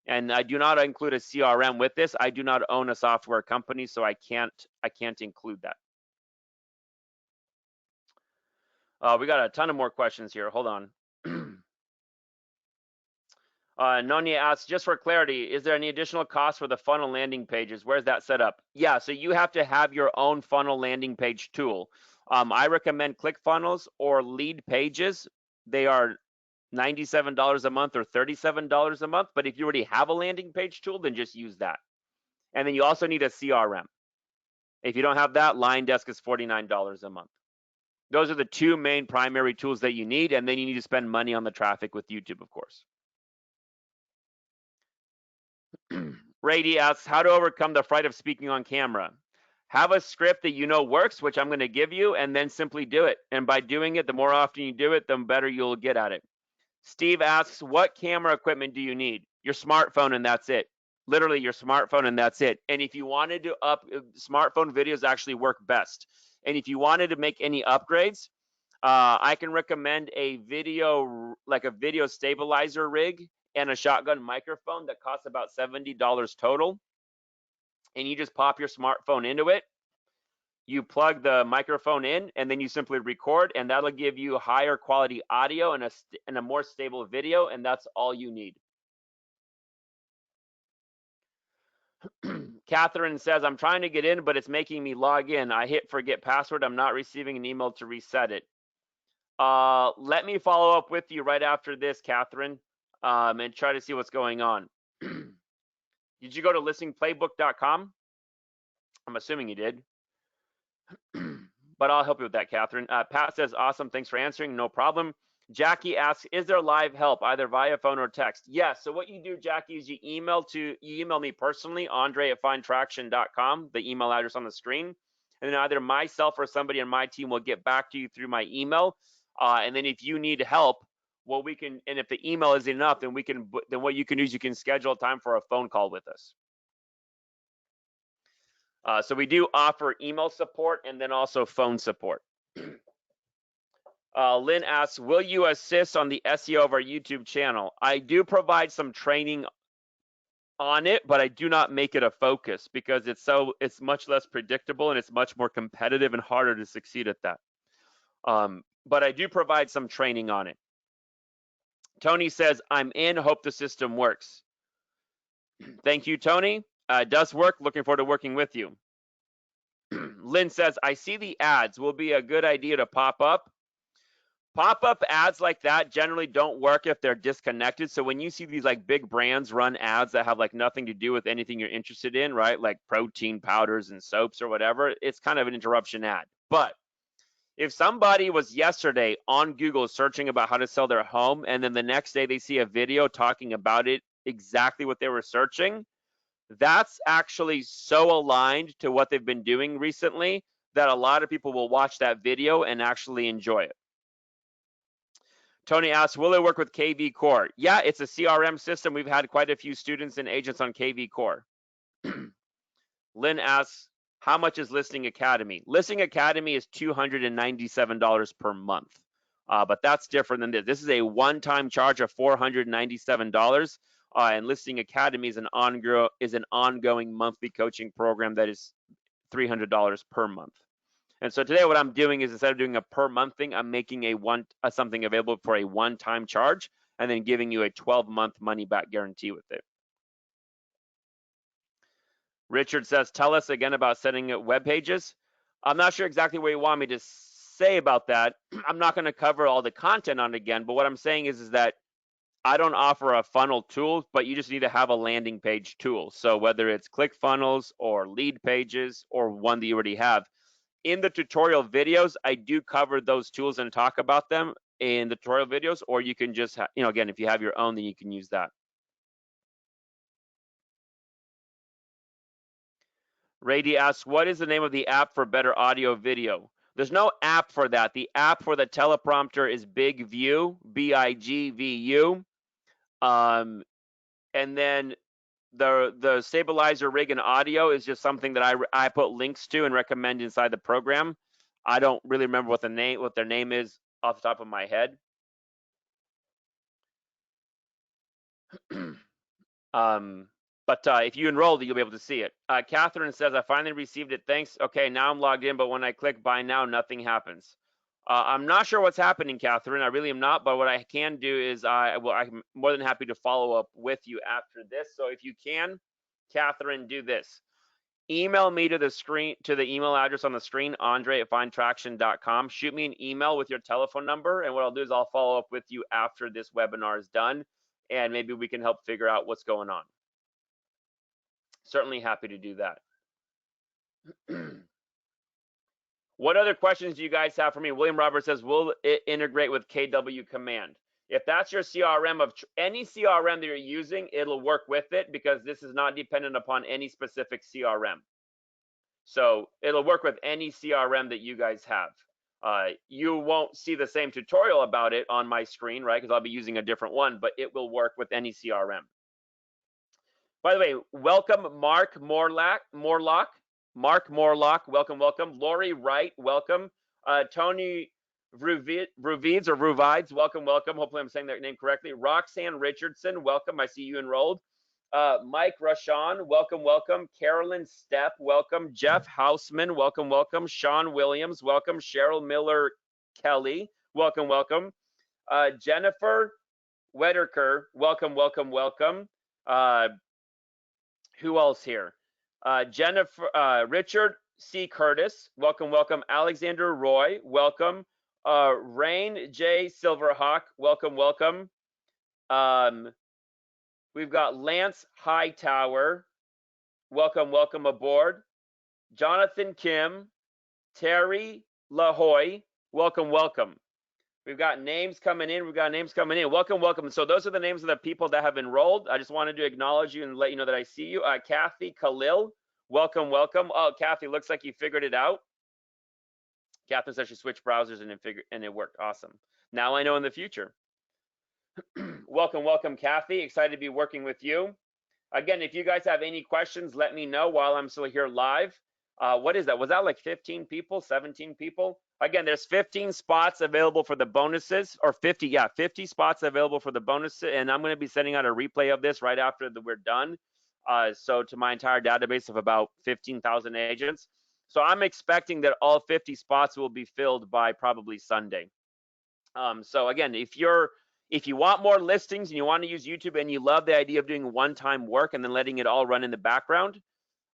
And I do not include a CRM with this. I do not own a software company, so I can't include that. We got a ton of more questions here. Hold on. Nonya asks, just for clarity, is there any additional cost for the funnel landing pages? Where's that set up? Yeah, so you have to have your own funnel landing page tool. I recommend ClickFunnels or Lead Pages. They are $97 a month or $37 a month, but if you already have a landing page tool, then just use that. And then you also need a CRM. If you don't have that, LionDesk is $49 a month. Those are the two main primary tools that you need, and then you need to spend money on the traffic with YouTube, of course. Rady asks, how to overcome the fright of speaking on camera. Have a script that you know works, which I'm going to give you, and then simply do it. And by doing it, the more often you do it, the better you'll get at it. Steve asks, what camera equipment do you need? Your smartphone, and that's it. Literally your smartphone, and that's it. And if you wanted to smartphone videos actually work best. And if you wanted to make any upgrades, I can recommend a video stabilizer rig and a shotgun microphone that costs about $70 total. And you just pop your smartphone into it. You plug the microphone in, and then you simply record, and that'll give you higher quality audio and a more stable video, and that's all you need. Catherine says, I'm trying to get in, but it's making me log in. I hit forget password. I'm not receiving an email to reset it. Let me follow up with you right after this, Catherine, and try to see what's going on. Did you go to listeningplaybook.com? I'm assuming you did. But I'll help you with that, Catherine. Pat says, awesome, thanks for answering, no problem. Jackie asks, is there live help, either via phone or text? Yes, so what you do, Jackie, is you email me personally, andre@findtraction.com, the email address on the screen, and then either myself or somebody on my team will get back to you through my email, and then if you need help, well, we can, and if the email is enough, then what you can do is you can schedule a time for a phone call with us. So we do offer email support and then also phone support. Lynn asks, will you assist on the SEO of our YouTube channel? I do provide some training on it, but I do not make it a focus because it's much less predictable and it's much more competitive and harder to succeed at that. But I do provide some training on it. Tony says, I'm in, hope the system works. Thank you, Tony. It does work. Looking forward to working with you. Lynn says, I see the ads. Will be a good idea to pop up. Pop-up ads like that generally don't work if they're disconnected. So when you see these like big brands run ads that have like nothing to do with anything you're interested in, right? Like protein powders and soaps or whatever, it's kind of an interruption ad. But if somebody was yesterday on Google searching about how to sell their home, and then the next day they see a video talking about it, exactly what they were searching, that's actually so aligned to what they've been doing recently that a lot of people will watch that video and actually enjoy it. Tony asks, will it work with KV Core? Yeah, it's a CRM system. We've had quite a few students and agents on KV Core. Lynn asks, how much is Listing Academy? Listing Academy is $297 per month, but that's different than this. This is a one-time charge of $497, and Listing Academy is an ongoing monthly coaching program that is $300 per month. And so today what I'm doing is, instead of doing a per month thing, I'm making something available for a one-time charge and then giving you a 12-month money back guarantee with it. Richard says, tell us again about setting up web pages. I'm not sure exactly what you want me to say about that. I'm not going to cover all the content on it again, but what I'm saying is that I don't offer a funnel tool, but you just need to have a landing page tool. So whether it's ClickFunnels or Lead Pages or one that you already have, in the tutorial videos, I do cover those tools and talk about them in the tutorial videos, or you can just, again, if you have your own, then you can use that. Rady asks, what is the name of the app for better audio video? There's no app for that. The app for the teleprompter is Big View, BIGVU. And then the stabilizer rig and audio is just something that I put links to and recommend inside the program. I don't really remember what their name is off the top of my head. But if you enrolled, you'll be able to see it. Catherine says, I finally received it. Thanks. Okay, now I'm logged in, but when I click buy now, nothing happens. I'm not sure what's happening, Catherine. I really am not, but what I can do is I'm more than happy to follow up with you after this. So if you can, Catherine, do this. Email me to the email address on the screen, andre@findtraction.com. Shoot me an email with your telephone number, and what I'll do is I'll follow up with you after this webinar is done, and maybe we can help figure out what's going on. Certainly happy to do that. What other questions do you guys have for me? William Roberts says, will it integrate with KW Command? If that's your CRM of any CRM that you're using, it'll work with it because this is not dependent upon any specific CRM. So it'll work with any CRM that you guys have. You won't see the same tutorial about it on my screen, right? Because I'll be using a different one, but it will work with any CRM. By the way, welcome Mark Morlock. Mark Morlock, welcome, welcome. Lori Wright, welcome. Tony Ruvides or Ruvides, welcome, welcome. Hopefully I'm saying that name correctly. Roxanne Richardson, welcome. I see you enrolled. Mike Rashawn, welcome, welcome. Carolyn Stepp, welcome. Jeff Hausman, welcome, welcome. Sean Williams, welcome. Cheryl Miller Kelly, welcome, welcome. Jennifer Wederker, welcome, welcome, welcome. Who else here? Richard C. Curtis, welcome, welcome. Alexander Roy, welcome. Rain J. Silverhawk, welcome, welcome. We've got Lance Hightower, welcome, welcome aboard. Jonathan Kim, Terry LaHoy, welcome, welcome. We've got names coming in. Welcome, welcome. So those are the names of the people that have enrolled. I just wanted to acknowledge you and let you know that I see you. Kathy Khalil, welcome, welcome. Oh, Kathy, looks like you figured it out. Catherine says she switched browsers and it worked. Awesome. Now I know in the future. Welcome, welcome, Kathy. Excited to be working with you. Again, if you guys have any questions, let me know while I'm still here live. What is that? Was that like 15 people, 17 people? Again, there's 15 spots available for the bonuses, or 50, yeah, 50 spots available for the bonuses, and I'm going to be sending out a replay of this right after we're done. So to my entire database of about 15,000 agents. So I'm expecting that all 50 spots will be filled by probably Sunday. So again, if you want more listings and you want to use YouTube and you love the idea of doing one-time work and then letting it all run in the background,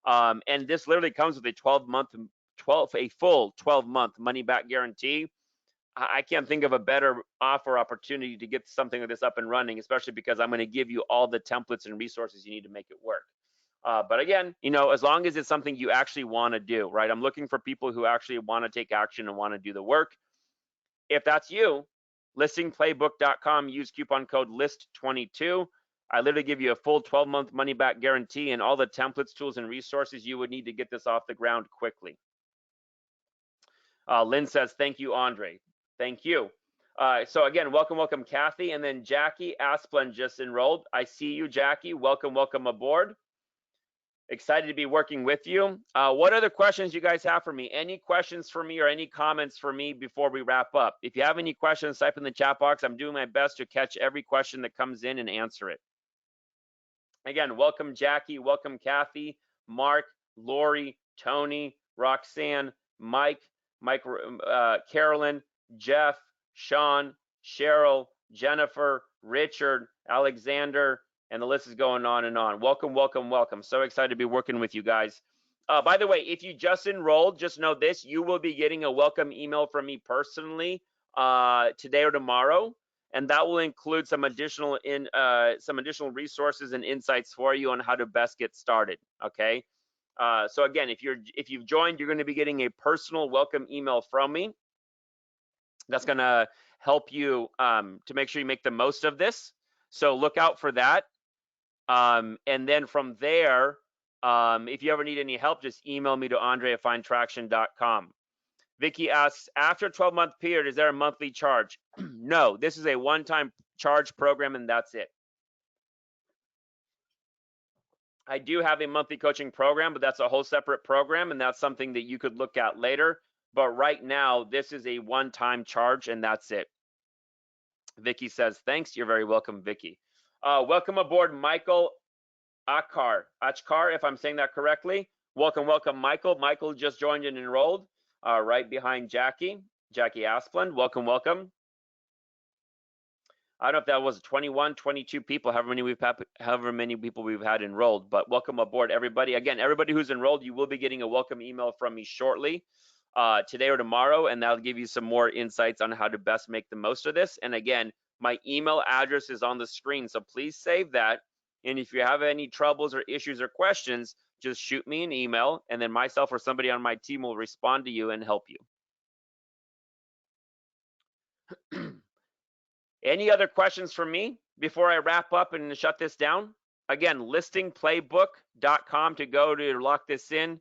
and this literally comes with a full 12-month money-back guarantee. I can't think of a better offer opportunity to get something like this up and running, especially because I'm going to give you all the templates and resources you need to make it work. But again, as long as it's something you actually want to do, right? I'm looking for people who actually want to take action and want to do the work. If that's you, listingplaybook.com, use coupon code LIST22. I literally give you a full 12-month money-back guarantee and all the templates, tools, and resources you would need to get this off the ground quickly. Lynn says, thank you, Andre. Thank you. So again, welcome, welcome, Kathy. And then Jackie Asplund just enrolled. I see you, Jackie. Welcome, welcome aboard. Excited to be working with you. What other questions you guys have for me? Any questions for me or any comments for me before we wrap up? If you have any questions, type in the chat box. I'm doing my best to catch every question that comes in and answer it. Again, welcome Jackie, welcome Kathy, Mark, Lori, Tony, Roxanne, Mike, Carolyn, Jeff, Sean, Cheryl, Jennifer, Richard, Alexander, and the list is going on and on. Welcome, welcome, welcome. So excited to be working with you guys. By the way, if you just enrolled, just know this, you will be getting a welcome email from me personally today or tomorrow, and that will include some additional resources and insights for you on how to best get started, okay? So again, if you've joined, you're going to be getting a personal welcome email from me. That's going to help you to make sure you make the most of this. So look out for that. And then from there, if you ever need any help, just email me to andre@findtraction.com. Vicky asks, after a 12-month period, is there a monthly charge? No, this is a one-time charge program, and that's it. I do have a monthly coaching program, but that's a whole separate program, and that's something that you could look at later. But right now, this is a one-time charge, and that's it. Vicky says, thanks. You're very welcome, Vicky. Welcome aboard, Michael Achkar, if I'm saying that correctly. Welcome, Michael. Michael just joined and enrolled, right behind Jackie Asplund. Welcome. I don't know if that was 21, 22 people, however many people we've had enrolled, but welcome aboard, everybody. Again, everybody who's enrolled, you will be getting a welcome email from me shortly, today or tomorrow, and that'll give you some more insights on how to best make the most of this. And again, my email address is on the screen, so please save that. And if you have any troubles or issues or questions, just shoot me an email, and then myself or somebody on my team will respond to you and help you. Any other questions for me before I wrap up and shut this down? Again, listingplaybook.com to go to lock this in.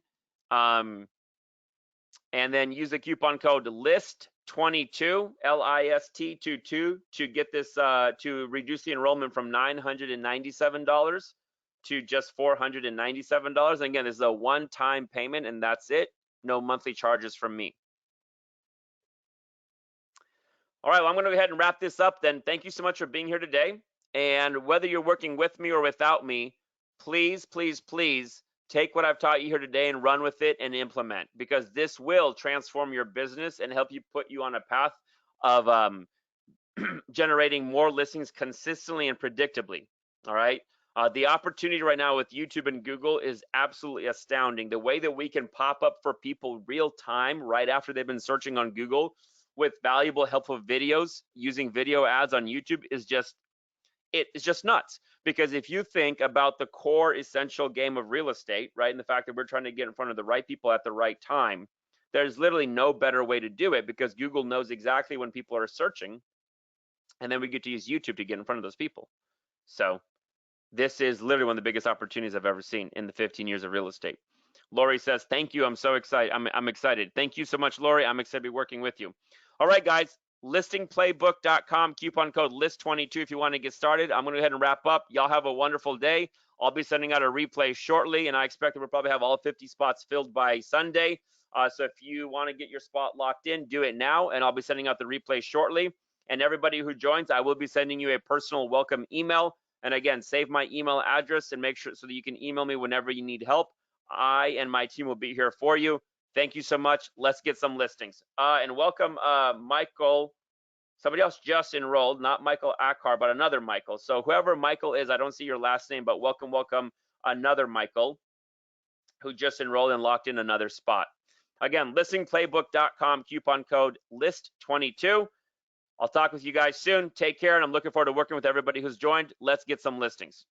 And then use the coupon code LIST22, LIST22, to get this, to reduce the enrollment from $997 to just $497. And again, this is a one-time payment, and that's it. No monthly charges from me. All right, well, I'm going to go ahead and wrap this up then. Thank you so much for being here today. And whether you're working with me or without me, please, please, please take what I've taught you here today and run with it and implement, because this will transform your business and help you put you on a path of generating more listings consistently and predictably. All right. The opportunity right now with YouTube and Google is absolutely astounding. The way that we can pop up for people real time right after they've been searching on Google with valuable, helpful videos using video ads on YouTube is just, it's just nuts. Because if you think about the core essential game of real estate, right, and the fact that we're trying to get in front of the right people at the right time, there's literally no better way to do it, because Google knows exactly when people are searching, and then we get to use YouTube to get in front of those people. So this is literally one of the biggest opportunities I've ever seen in the 15 years of real estate. Lori says, thank you. I'm so excited. I'm excited. Thank you so much, Lori. I'm excited to be working with you. All right, guys, listingplaybook.com, coupon code LIST22 if you want to get started. I'm going to go ahead and wrap up. Y'all have a wonderful day. I'll be sending out a replay shortly, and I expect that we'll probably have all 50 spots filled by Sunday. So if you want to get your spot locked in, do it now, and I'll be sending out the replay shortly. And everybody who joins, I will be sending you a personal welcome email. And again, save my email address and make sure so that you can email me whenever you need help. I and my team will be here for you. Thank you so much. Let's get some listings. And welcome, Michael. Somebody else just enrolled, not Michael Akar, but another Michael. So whoever Michael is, I don't see your last name, but welcome, another Michael who just enrolled and locked in another spot. Again, listingplaybook.com, coupon code LIST22. I'll talk with you guys soon. Take care, and I'm looking forward to working with everybody who's joined. Let's get some listings.